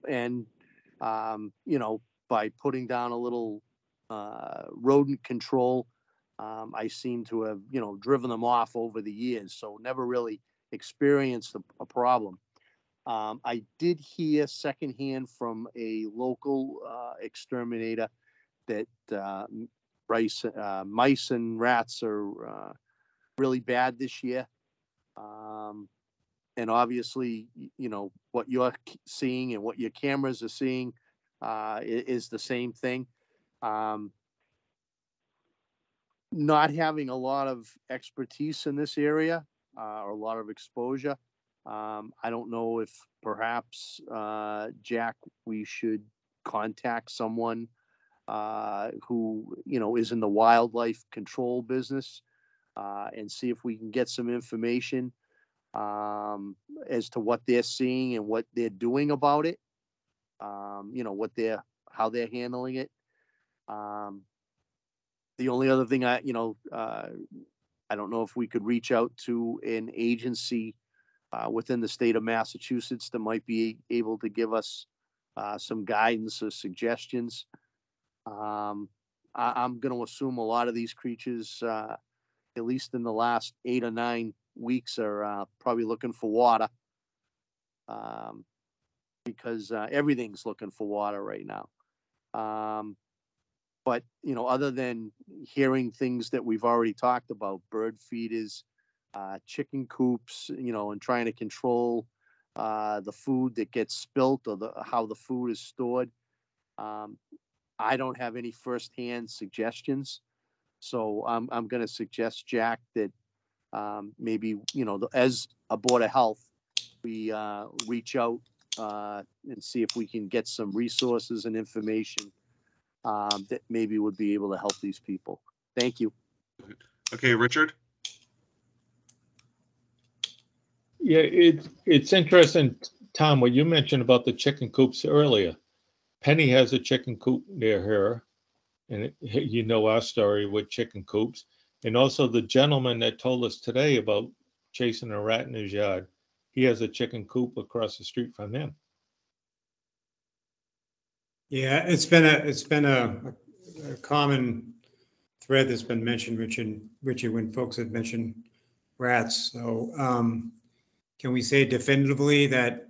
and by putting down a little rodent control, I seem to have, driven them off over the years. So never really experienced a problem. I did hear secondhand from a local exterminator that mice and rats are really bad this year. And obviously, what you're seeing and what your cameras are seeing is the same thing. Not having a lot of expertise in this area or a lot of exposure, I don't know if perhaps, Jack, we should contact someone who, is in the wildlife control business and see if we can get some information as to what they're seeing and what they're doing about it. How they're handling it. The only other thing I don't know if we could reach out to an agency within the state of Massachusetts that might be able to give us some guidance or suggestions. I'm going to assume a lot of these creatures, at least in the last 8 or 9 weeks, are probably looking for water because everything's looking for water right now. But, other than hearing things that we've already talked about, bird feeders, chicken coops, and trying to control the food that gets spilt or how the food is stored, I don't have any firsthand suggestions. So I'm going to suggest, Jack, that maybe, as a Board of Health, we reach out and see if we can get some resources and information that maybe would be able to help these people. Thank you. Okay, Richard? Yeah, it's interesting, Tom, what you mentioned about the chicken coops earlier. Penny has a chicken coop near her, and our story with chicken coops. And also the gentleman that told us today about chasing a rat in his yard, he has a chicken coop across the street from him. Yeah, it's been a common thread that's been mentioned, Richard, when folks have mentioned rats. So can we say definitively that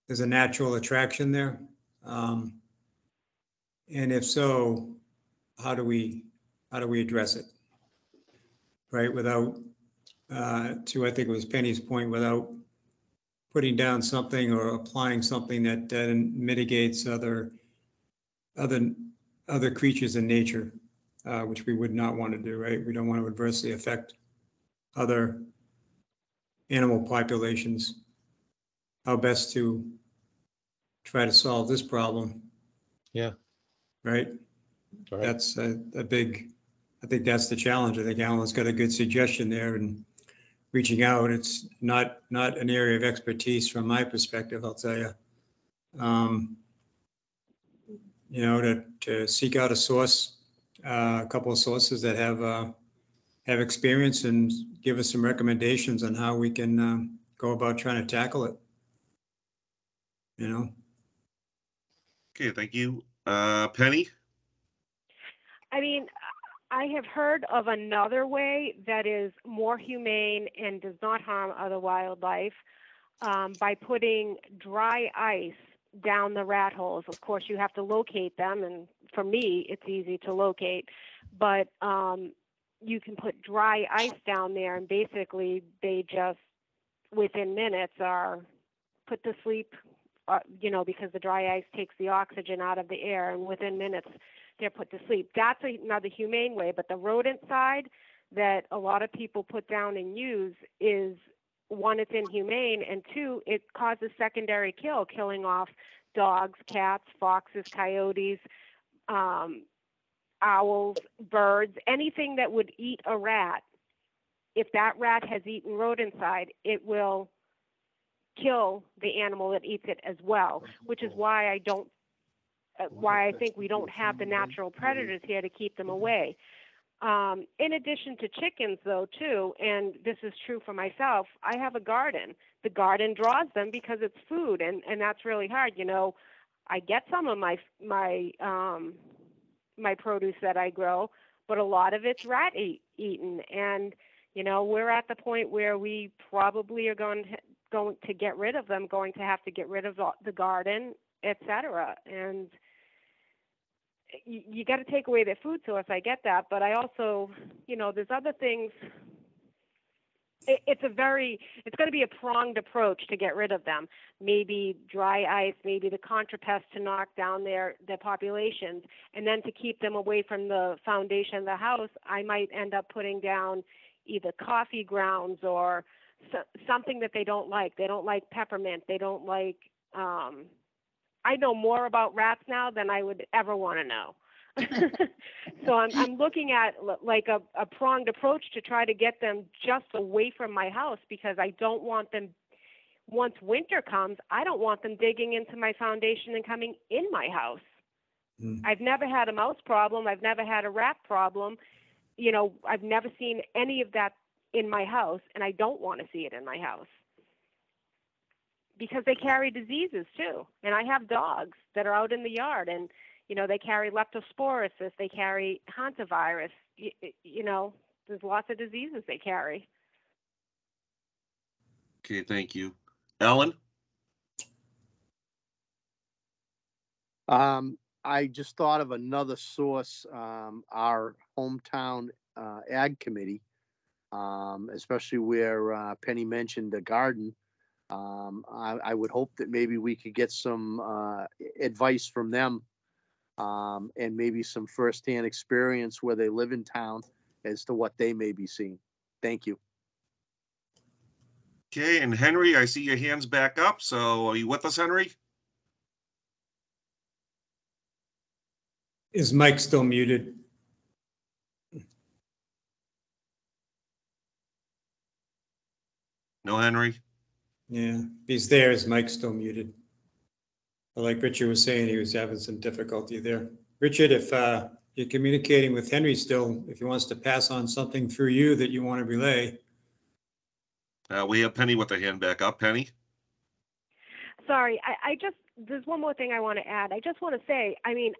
there's a natural attraction there? And if so, how do we address it? right? Without, to, I think it was Penny's point, without putting down something or applying something that mitigates other creatures in nature, which we would not want to do, right? We don't want to adversely affect other animal populations. How best to try to solve this problem, Yeah, right? right. That's a big, I think that's the challenge. I think Alan's got a good suggestion there, and reaching out, it's not an area of expertise from my perspective, I'll tell you. You know, to seek out a source, a couple of sources that have experience and give us some recommendations on how we can go about trying to tackle it. You know? Okay, thank you. Penny? I mean, I have heard of another way that is more humane and does not harm other wildlife by putting dry ice down the rat holes. Of course, you have to locate them, and for me, it's easy to locate, but you can put dry ice down there, and basically they just, within minutes, are put to sleep, you know, because the dry ice takes the oxygen out of the air, and within minutes, they're put to sleep. That's another humane way, but the rodent side that a lot of people put down and use is, one, it's inhumane, and two, it causes secondary kill, killing off dogs, cats, foxes, coyotes, owls, birds, anything that would eat a rat. If that rat has eaten rodenticide, it will kill the animal that eats it as well, which is why I think we don't have the natural predators here to keep them away. In addition to chickens, though, too, and this is true for myself, I have a garden. The garden draws them because it's food, and that's really hard. You know, I get some of my produce that I grow, but a lot of it's rat eaten, and you know, we're at the point where we probably are going to get rid of them, going to have to get rid of the garden, etc. And you got to take away their food source. I get that, but I also, you know, there's other things. It's going to be a pronged approach to get rid of them. Maybe dry ice, maybe the contrapest to knock down their populations, and then to keep them away from the foundation of the house, I might end up putting down either coffee grounds or something that they don't like. They don't like peppermint. They don't like. I know more about rats now than I would ever want to know. So I'm looking at like a pronged approach to try to get them just away from my house, because I don't want them, once winter comes, I don't want them digging into my foundation and coming in my house. I've never had a mouse problem. I've never had a rat problem. You know, I've never seen any of that in my house, and I don't want to see it in my house. Because they carry diseases too. And I have dogs that are out in the yard, and, you know, they carry leptospirosis, they carry hantavirus, you know, there's lots of diseases they carry. Okay, thank you. Alan? I just thought of another source, our hometown ag committee, especially where Penny mentioned the garden. I would hope that maybe we could get some advice from them, and maybe some firsthand experience where they live in town as to what they may be seeing. Thank you. Okay, and Henry, I see your hands back up. So are you with us, Henry? Is Mike still muted? No, Henry? Yeah, he's there. His mic's still muted. But like Richard was saying, he was having some difficulty there. Richard, if you're communicating with Henry still, if he wants to pass on something through you that you want to relay. We have Penny with her hand back up. Penny? Sorry, there's one more thing I want to add. I just want to say, I mean,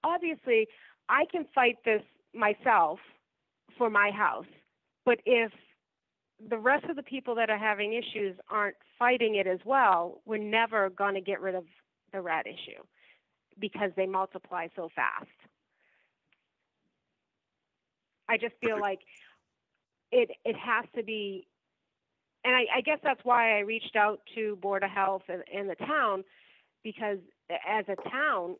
obviously, I can fight this myself for my house, but if the rest of the people that are having issues aren't fighting it as well, we're never going to get rid of the rat issue because they multiply so fast. I just feel like it has to be, and I guess that's why I reached out to Board of Health and the town, because as a town,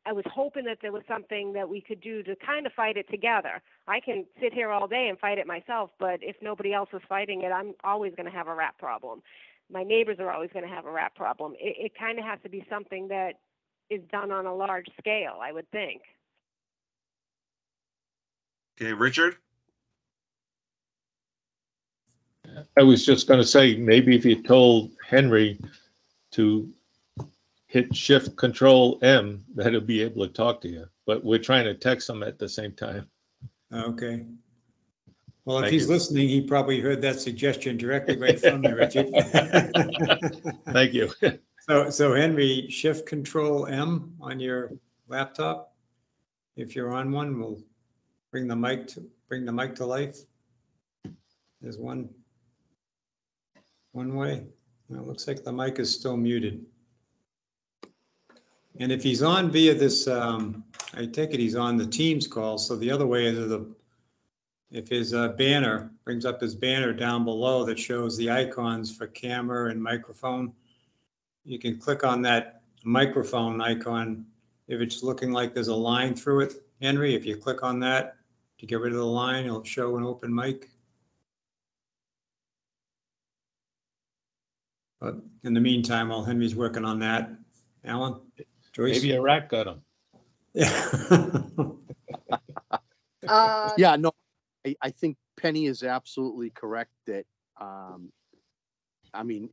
I was hoping that there was something that we could do to kind of fight it together. I can sit here all day and fight it myself, but if nobody else is fighting it, I'm always going to have a rat problem. My neighbors are always going to have a rat problem. It kind of has to be something that is done on a large scale, I would think. Okay, Richard? I was just gonna say, maybe if you told Henry to hit Shift Control M, that he'll be able to talk to you, but we're trying to text him at the same time. Okay. Well, if Thank he's you. listening, he probably heard that suggestion directly right from you, Richard. Thank you. So Henry, Shift Control M on your laptop. If you're on one, we'll bring the mic to life. There's one way. Well, it looks like the mic is still muted. And if he's on via this, I take it he's on the Teams call. So the other way is if his banner brings up his banner down below that shows the icons for camera and microphone, you can click on that microphone icon. If it's looking like there's a line through it, Henry, if you click on that to get rid of the line, it'll show an open mic. But in the meantime, while Henry's working on that, Alan, Joyce? Maybe a rat got him. Yeah. Yeah, no, I think Penny is absolutely correct that, I mean,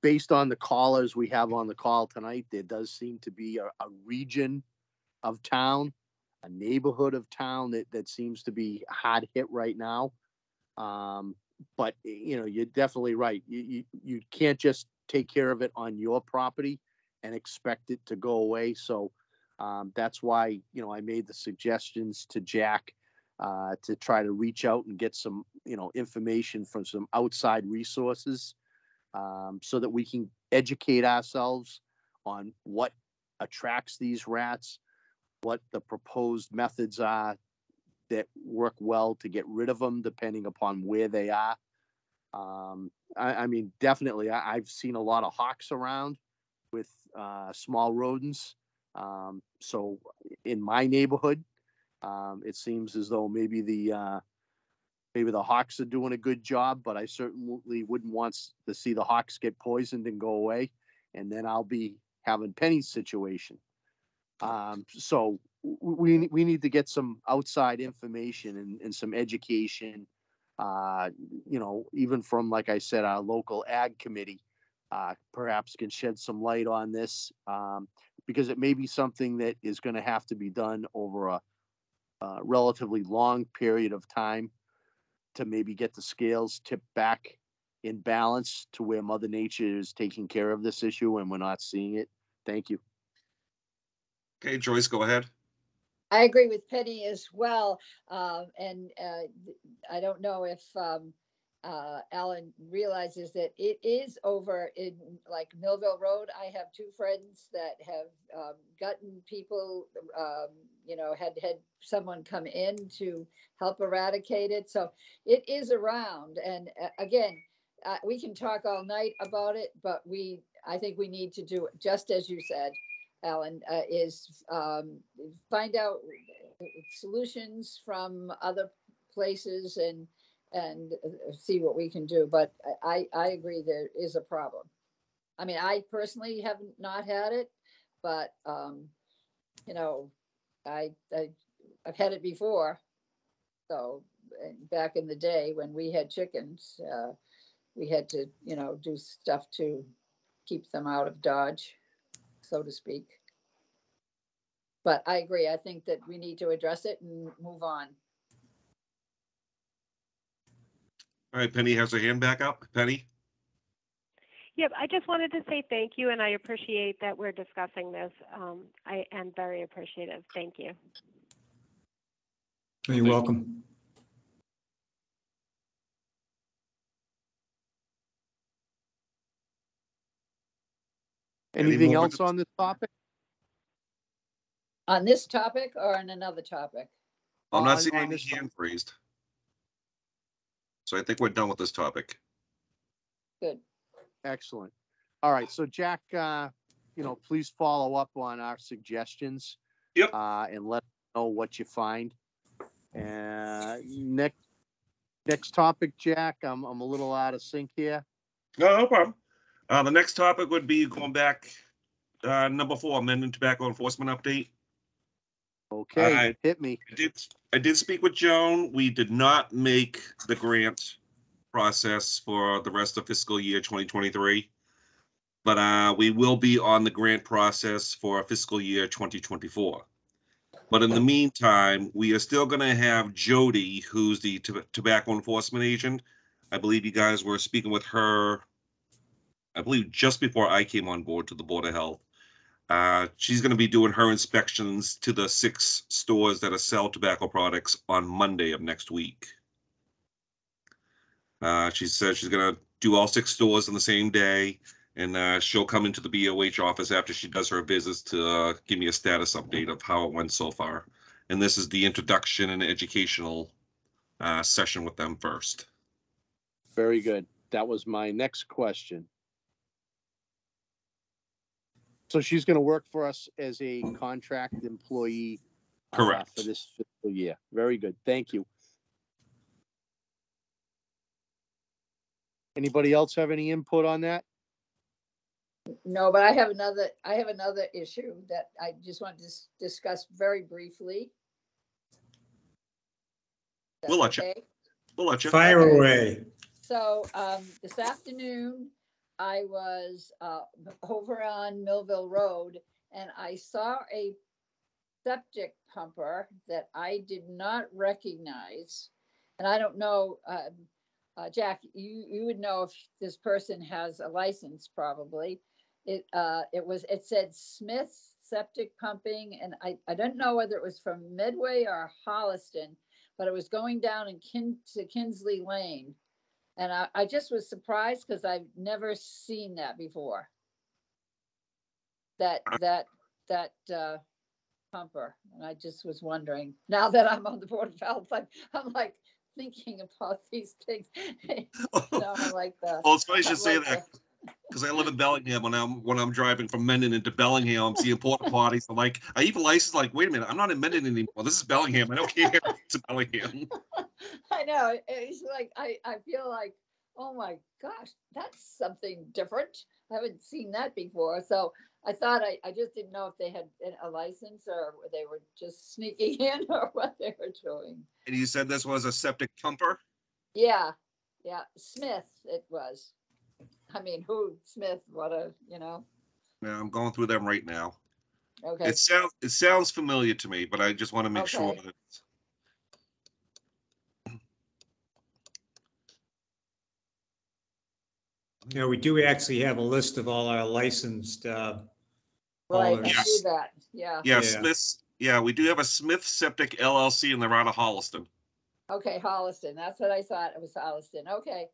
based on the callers we have on the call tonight, there does seem to be a region of town, a neighborhood of town that seems to be hard hit right now. But you know, you're definitely right. You can't just take care of it on your property and expect it to go away. So that's why, you know, I made the suggestions to Jack to try to reach out and get some, you know, information from some outside resources so that we can educate ourselves on what attracts these rats, what the proposed methods are that work well to get rid of them, depending upon where they are. I mean, definitely, I've seen a lot of hawks around with small rodents. So in my neighborhood, it seems as though maybe the hawks are doing a good job, but I certainly wouldn't want to see the hawks get poisoned and go away, and then I'll be having Penny's situation. So we need to get some outside information and some education, you know, even from, like I said, our local ag committee, perhaps can shed some light on this, because it may be something that is going to have to be done over a relatively long period of time to maybe get the scales tipped back in balance to where Mother Nature is taking care of this issue and we're not seeing it. Thank you. Okay, Joyce, go ahead. I agree with Penny as well. And I don't know if Alan realizes that it is over in like Millville Road. I have two friends that have gotten people, you know, had someone come in to help eradicate it. So it is around. And again, we can talk all night about it, but I think we need to do it just as you said, Alan, is find out solutions from other places and see what we can do. But I agree there is a problem. I mean, I personally have not had it, but you know, I've had it before. So back in the day when we had chickens, we had to, you know, do stuff to keep them out of Dodge, so to speak. But I agree. I think that we need to address it and move on. All right, Penny has her hand back up. Penny? Yep, I just wanted to say thank you, and I appreciate that we're discussing this. I am very appreciative. Thank you. You're welcome. Anything else on this topic? On this topic or on another topic? I'm not On seeing any this hand raised. So I think we're done with this topic. Good. Excellent. All right, so Jack, please follow up on our suggestions. Yep. And let us know what you find. Next topic, Jack. I'm a little out of sync here. No problem. The next topic would be going back, number 4, amendment tobacco enforcement update. Okay, hit me. I did speak with Joan. We did not make the grant process for the rest of fiscal year 2023, but we will be on the grant process for fiscal year 2024. But in the meantime, we are still going to have Jody, who's the tobacco enforcement agent. I believe you guys were speaking with her, I believe just before I came on board to the Board of Health. She's going to be doing her inspections to the 6 stores that sell tobacco products on Monday of next week. She said she's going to do all 6 stores on the same day, and she'll come into the BOH office after she does her visits to give me a status update of how it went so far. And this is the introduction and educational session with them first. Very good. That was my next question. So she's going to work for us as a contract employee. Correct. For this fiscal year. Very good. Thank you. Anybody else have any input on that? No, but I have another issue that I just want to discuss very briefly. We'll let you. Okay? We'll let you. Fire away. So this afternoon, I was over on Millville Road, and I saw a septic pumper that I did not recognize. And I don't know, Jack, you would know if this person has a license, probably. It said Smith Septic Pumping, and I don't know whether it was from Midway or Holliston, but it was going down to Kinsley Lane. And I just was surprised because I've never seen that before. That pumper, and I just was wondering. Now that I'm on the Board of Health, I'm like thinking about these things. I'm like well, it's funny you should say that, because I live in Bellingham. When I'm driving from Mendon into Bellingham, I'm seeing porta potties. I'm like, I even licensed. Like, wait a minute, I'm not in Mendon anymore. This is Bellingham. I don't care. It's Bellingham. I know. It's like I feel like, oh my gosh, that's something different. I haven't seen that before. So I thought I just didn't know if they had a license or they were just sneaking in or what they were doing. And you said this was a septic pumper? Yeah. Smith, it was. I mean, who Smith? Yeah, I'm going through them right now. Okay. It sounds familiar to me, but I just want to make sure that. We do actually have a list of all our licensed Right, haulers. I see that. Yeah. Yeah, Smith's. Yeah, we do have a Smith Septic LLC, and they're out of Holliston. Okay, Holliston. That's what I thought. It was Holliston. Okay,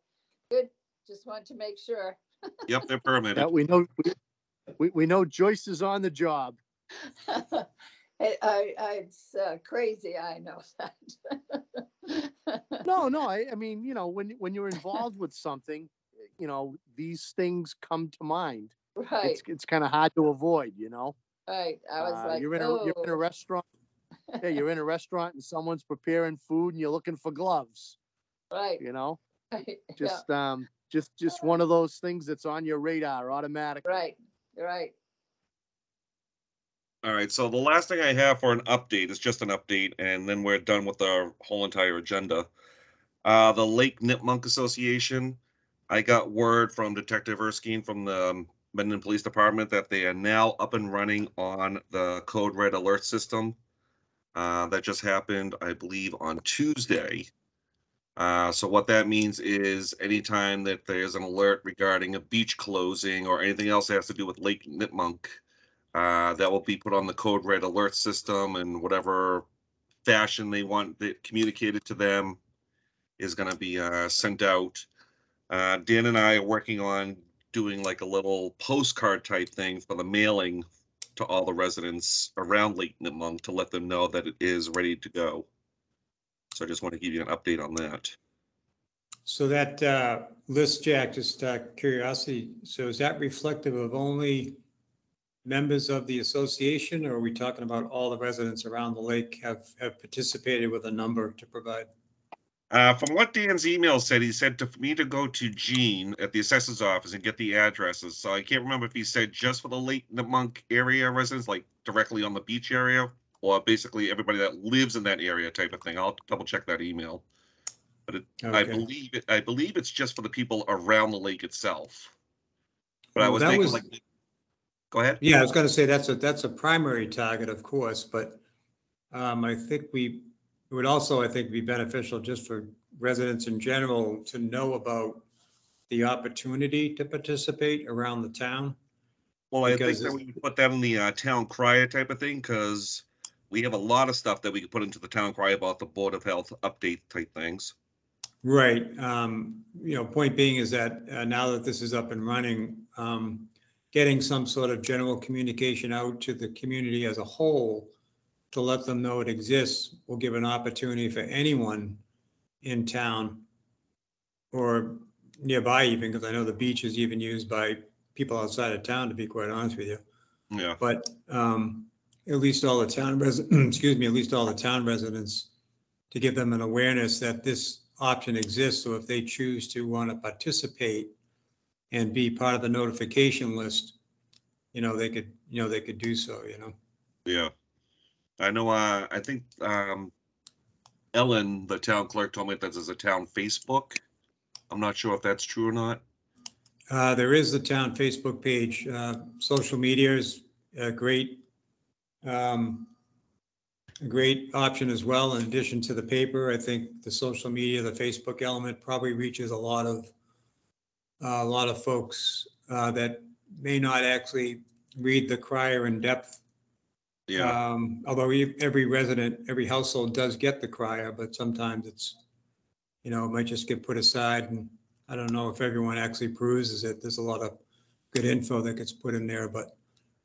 good. Just wanted to make sure. Yep, they're permitted. Yeah, we know Joyce is on the job. It's crazy. I know that. No. I mean, when you're involved with something, these things come to mind. Right. It's kind of hard to avoid, Right. I was like, you're in a restaurant. Yeah, you're in a restaurant and someone's preparing food and you're looking for gloves. Right. Just one of those things that's on your radar automatically. Right. All right, so the last thing I have for an update is just an update, and then we're done with our whole entire agenda. The Lake Nipmunk Association, I got word from Detective Erskine from the Mendon Police Department that they are now up and running on the Code Red alert system. That just happened, I believe, on Tuesday. So what that means is anytime that there's an alert regarding a beach closing or anything else that has to do with Lake Nipmunk, that will be put on the Code Red alert system, and whatever fashion they want that communicated to them is going to be sent out. Dan and I are working on doing like a little postcard type thing for the mailing to all the residents around Lake Nipmunk to let them know that it is ready to go. So I just want to give you an update on that. So that list, Jack, just curiosity, so is that reflective of only members of the association, or are we talking about all the residents around the lake have participated with a number to provide? From what Dan's email said, he said for me to go to Gene at the assessor's office and get the addresses. So I can't remember if he said just for the Lake Nipmunk area residents, like directly on the beach area, or basically everybody that lives in that area type of thing. I'll double check that email. But I Okay. believe it's just for the people around the lake itself. But I Well, was that thinking was- like, go ahead. Yeah, I was gonna say that's a primary target, of course, but I think it would also, I think, be beneficial just for residents in general to know about the opportunity to participate around the town. Well, I think Because that it's- we can put that in the town crier type of thing, because we have a lot of stuff that we could put into the town crier about the Board of Health update type things. Right. Point being is that now that this is up and running, getting some sort of general communication out to the community as a whole to let them know it exists will give an opportunity for anyone in town or nearby even, because I know the beach is even used by people outside of town, to be quite honest with you. Yeah. But at least all the town excuse me, at least all the town residents, to give them an awareness that this option exists. So if they choose to want to participate and be part of the notification list, they could do so, Yeah. I know, I think Ellen, the town clerk, told me that there's a town Facebook. I'm not sure if that's true or not. There is the town Facebook page. Social media is a great option as well. In addition to the paper, I think the social media, the Facebook element probably reaches a lot of folks that may not actually read the crier in depth. Yeah. Although every resident, every household does get the crier, but sometimes it's, it might just get put aside, and I don't know if everyone actually peruses it. There's a lot of good info that gets put in there, but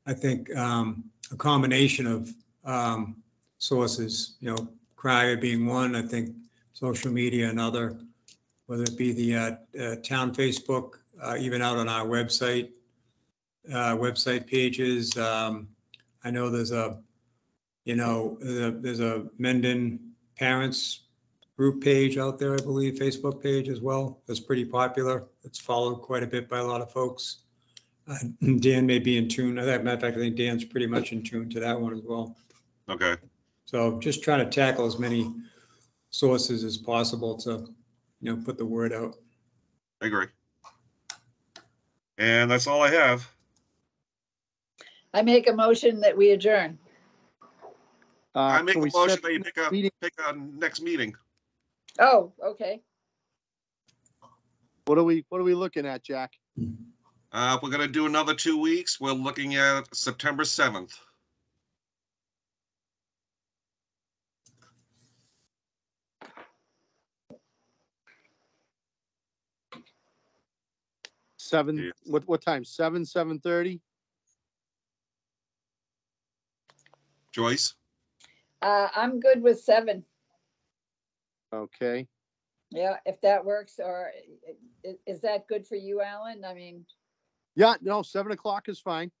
I think a combination of sources, crier being one, I think social media another, whether it be the town Facebook, even out on our website pages. I know there's a Mendon Parents group page out there, I believe, Facebook page as well. That's pretty popular. It's followed quite a bit by a lot of folks. Dan may be in tune. As a matter of fact, I think Dan's pretty much in tune to that one as well. Okay. So just trying to tackle as many sources as possible to, put the word out. I agree. And that's all I have. I make a motion that we adjourn. I make Can a we motion set that you the meeting? pick a next meeting. Oh, okay. What are we looking at, Jack? We're gonna do another 2 weeks. We're looking at September 7th. Seven, Yeah. what time? 7:30? Joyce? I'm good with 7. Okay. Yeah, if that works, or is that good for you, Alan? I mean, Yeah, no, 7 o'clock is fine.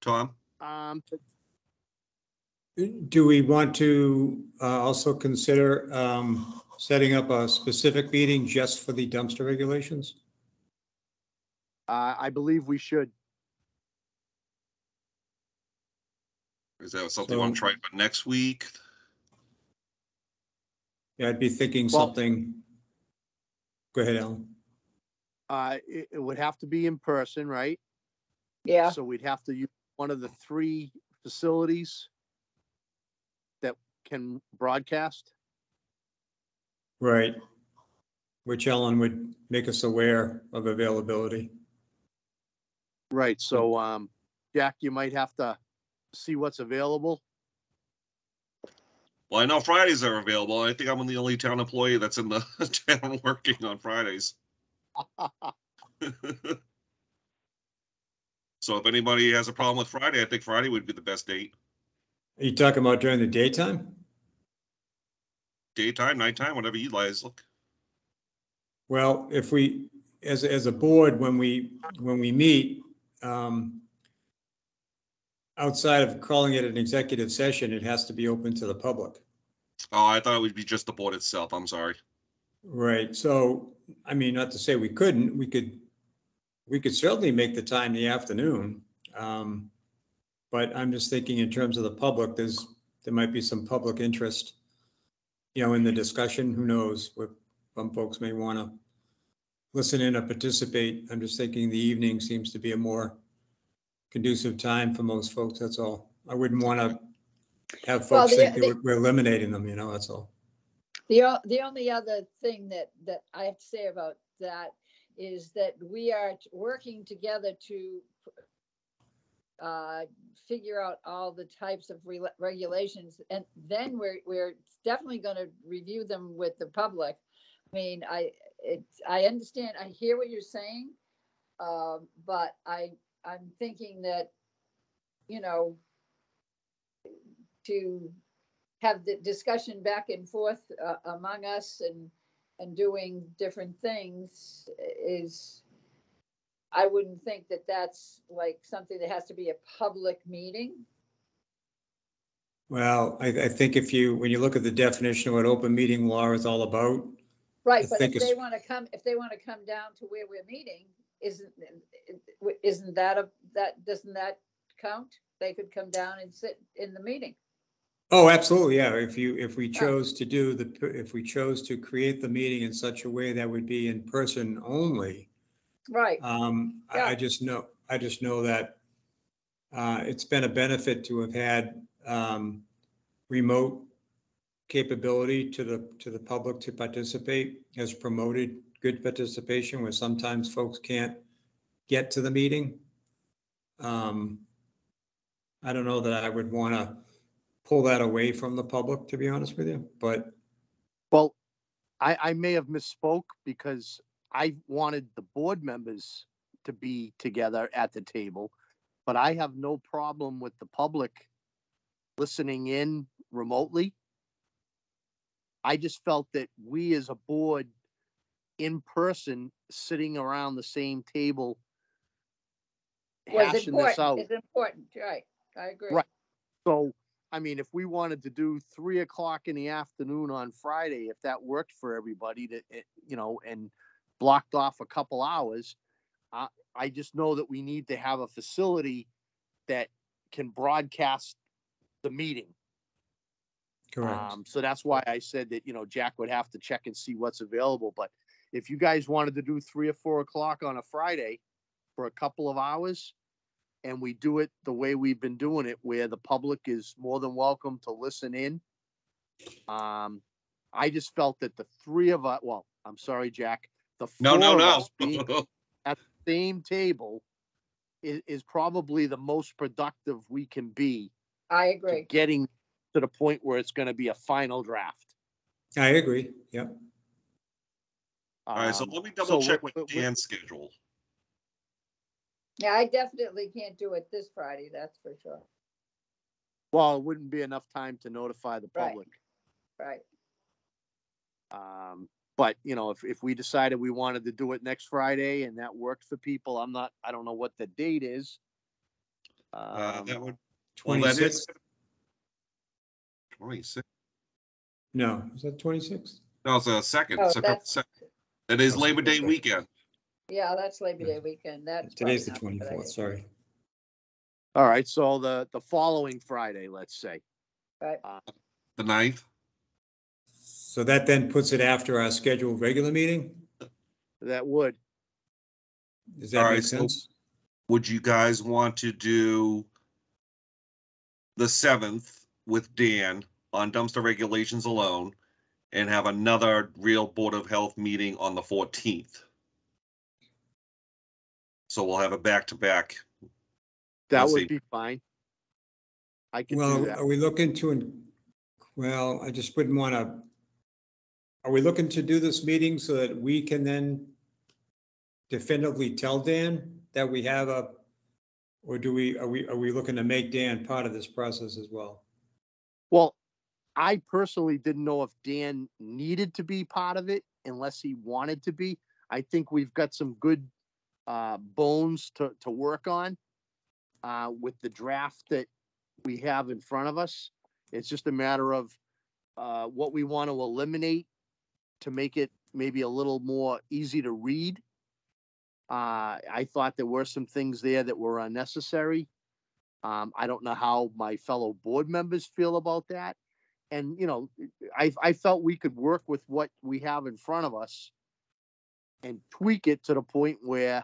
Tom? Do we want to also consider setting up a specific meeting just for the dumpster regulations? I believe we should. Is that something you want to try for next week? Yeah, I'd be thinking Well- something. Go ahead, Alan. It would have to be in person, right? yeah, So we'd have to use one of the 3 facilities that can broadcast. Right. Which Ellen would make us aware of availability. Right, so, Jack, you might have to see what's available. Well, I know Fridays are available. I think I'm the only town employee that's in the town working on Fridays. So if anybody has a problem with Friday, I think Friday would be the best date. Are you talking about during the daytime? Daytime, nighttime, whatever you guys look. Well, if we, as a board, when we meet, outside of calling it an executive session, it has to be open to the public. Oh, I thought it would be just the board itself. I'm sorry. Right, so, I mean, not to say we couldn't, we could certainly make the time in the afternoon. But I'm just thinking in terms of the public, there might be some public interest, in the discussion. Who knows what some folks may want to listen in or participate. I'm just thinking the evening seems to be a more conducive time for most folks, that's all. I wouldn't want to have Well, folks think that we're eliminating them, that's all. The only other thing that I have to say about that is that we are working together to figure out all the types of regulations, and then we're definitely going to review them with the public. I mean, I understand, I hear what you're saying, but I'm thinking that, to have the discussion back and forth among us and doing different things is, I wouldn't think that that's like something that has to be a public meeting. Well, I think when you look at the definition of what open meeting law is all about. Right, I but think if they want to come down to where we're meeting, doesn't that count? They could come down and sit in the meeting. Oh, absolutely, yeah. If we chose to create the meeting in such a way that would be in person only. Right. I just know that it's been a benefit to have had remote capability to the public to participate, has promoted good participation where sometimes folks can't get to the meeting. I don't know that I would want to pull that away from the public, to be honest with you, but. Well, I may have misspoke because I wanted the board members to be together at the table, but I have no problem with the public listening in remotely. I just felt that we as a board in person, sitting around the same table, hashing this out. It's important, right? I agree. Right. So, I mean, if we wanted to do 3:00 in the afternoon on Friday, if that worked for everybody to, and blocked off a couple hours, I just know that we need to have a facility that can broadcast the meeting. Correct. So that's why I said that, Jack would have to check and see what's available. But if you guys wanted to do 3 or 4 o'clock on a Friday for a couple of hours, and we do it the way we've been doing it, where the public is more than welcome to listen in. I just felt that the three of us, well, I'm sorry, Jack, the four of us being at the same table is probably the most productive we can be. I agree. Getting to the point where it's going to be a final draft. I agree. Yep. All right, so let me double check with Dan's schedule. Yeah, I definitely can't do it this Friday, that's for sure. Well, it wouldn't be enough time to notify the public. Right. But if we decided we wanted to do it next Friday and that worked for people, I don't know what the date is. That would 26th. 26. No, is that 26th? No, it's a second. Oh, September 2nd. It is Labor Day weekend. Yeah, that's Labor Day weekend. That's Today's the probably not a good 24th, sorry. All right, so the following Friday, let's say. idea. The 9th. So that then puts it after our scheduled regular meeting? That would. Does that All make right, so sense? would you guys want to do the 7th with Dan on dumpster regulations alone and have another real Board of Health meeting on the 14th? So we'll have a back-to-back. That Let's would see. be fine. I can do Well, that. are we looking to, well, I just wouldn't want to, are we looking to do this meeting so that we can then definitively tell Dan that we have or are we looking to make Dan part of this process as well? Well, I personally didn't know if Dan needed to be part of it unless he wanted to be. I think we've got some good bones to work on with the draft that we have in front of us. It's just a matter of what we want to eliminate to make it maybe a little more easy to read. I thought there were some things there that were unnecessary. I don't know how my fellow board members feel about that. And, you know, I felt we could work with what we have in front of us and tweak it to the point where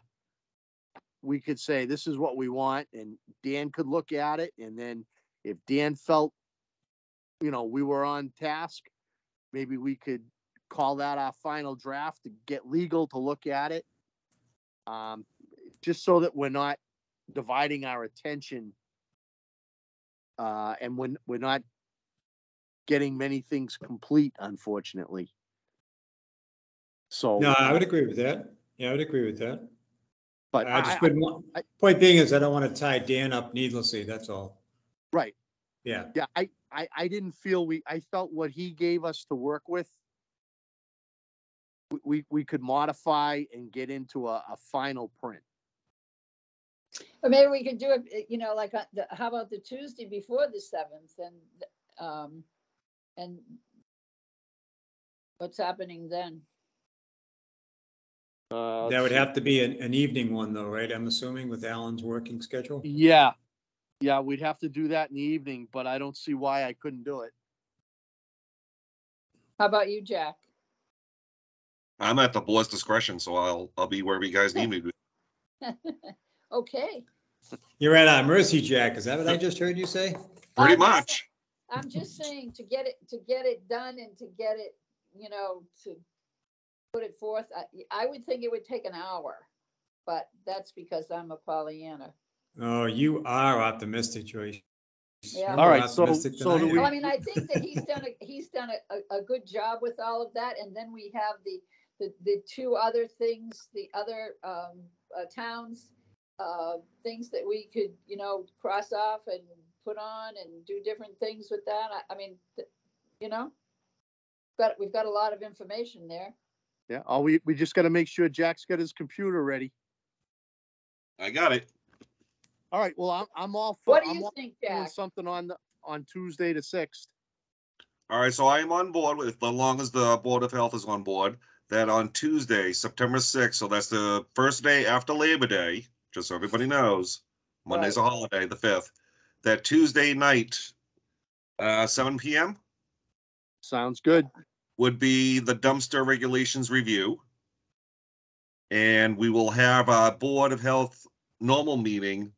we could say, this is what we want, and Dan could look at it. And then if Dan felt, you know, we were on task, maybe we could call that our final draft to get legal to look at it. Just so that we're not dividing our attention and when we're not getting many things complete, unfortunately. So No, I would agree with that. Yeah, I would agree with that. but I just wouldn't want, point being is I don't want to tie Dan up needlessly, that's all. right. Yeah. Yeah, I didn't feel I felt what he gave us to work with, we could modify and get into a final print. Or maybe we could do it, you know, like, how about the Tuesday before the 7th and what's happening then? That would have to be an evening one though, right? I'm assuming with Alan's working schedule? Yeah, we'd have to do that in the evening, but I don't see why I couldn't do it. How about you, Jack? I'm at the board's discretion, so I'll be wherever you guys need me to be. Okay. You're at our mercy, Jack. Is that what I just heard you say? Pretty I'm just- much. I'm just saying to get it done and to get it, you know, to put it forth. I would think it would take an hour, but that's because I'm a Pollyanna. Oh, you are optimistic, Joyce. Yeah. You're more All right, so- optimistic than so I do am. we- Well, I mean, I think that he's done a good job with all of that. And then we have the two other things, the other towns, things that we could, you know, cross off and put on and do different things with that. I mean, you know, but we've got a lot of information there. Yeah, we just got to make sure Jack's got his computer ready. I got it. All right, well, I'm all for. What do I'm you all think, doing Jack? something on Tuesday the 6th. All right, so I am on board with, as long as the Board of Health is on board, that on Tuesday, September 6th, so that's the first day after Labor Day, just so everybody knows, Monday's a holiday, the 5th, that Tuesday night, 7 p.m. Sounds good. would be the dumpster regulations review. And we will have a Board of Health normal meeting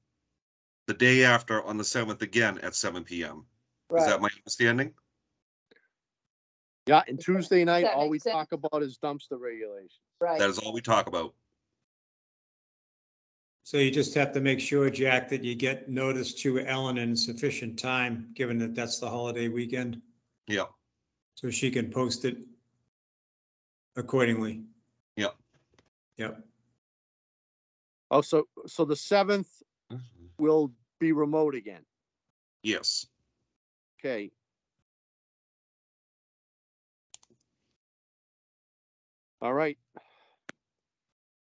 the day after on the 7th again at 7 p.m. Is that Right. my understanding? Yeah, and Tuesday night, That all we makes sense. talk about is dumpster regulations. Right. That is all we talk about. So you just have to make sure, Jack, that you get notice to Ellen in sufficient time, given that that's the holiday weekend, Yeah, so she can post it accordingly. yeah. Yep. Oh, so the 7th will be remote again. Yes. Okay. All right.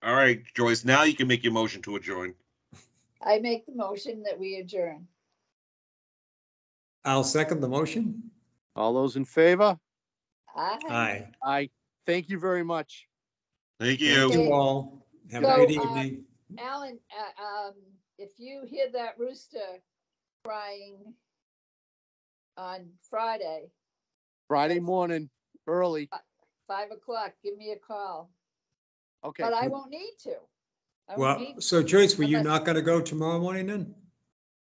All right, Joyce, now you can make your motion to adjourn. I make the motion that we adjourn. I'll second the motion. All those in favor? Aye. Aye. Thank you very much. Thank Thank you. you all. Have a So, good evening. Alan, if you hear that rooster crying on Friday, Friday morning, early. 5 o'clock, give me a call. Okay. But I won't need to. I won't Well, need so Joyce, were you unless- not going to go tomorrow morning then?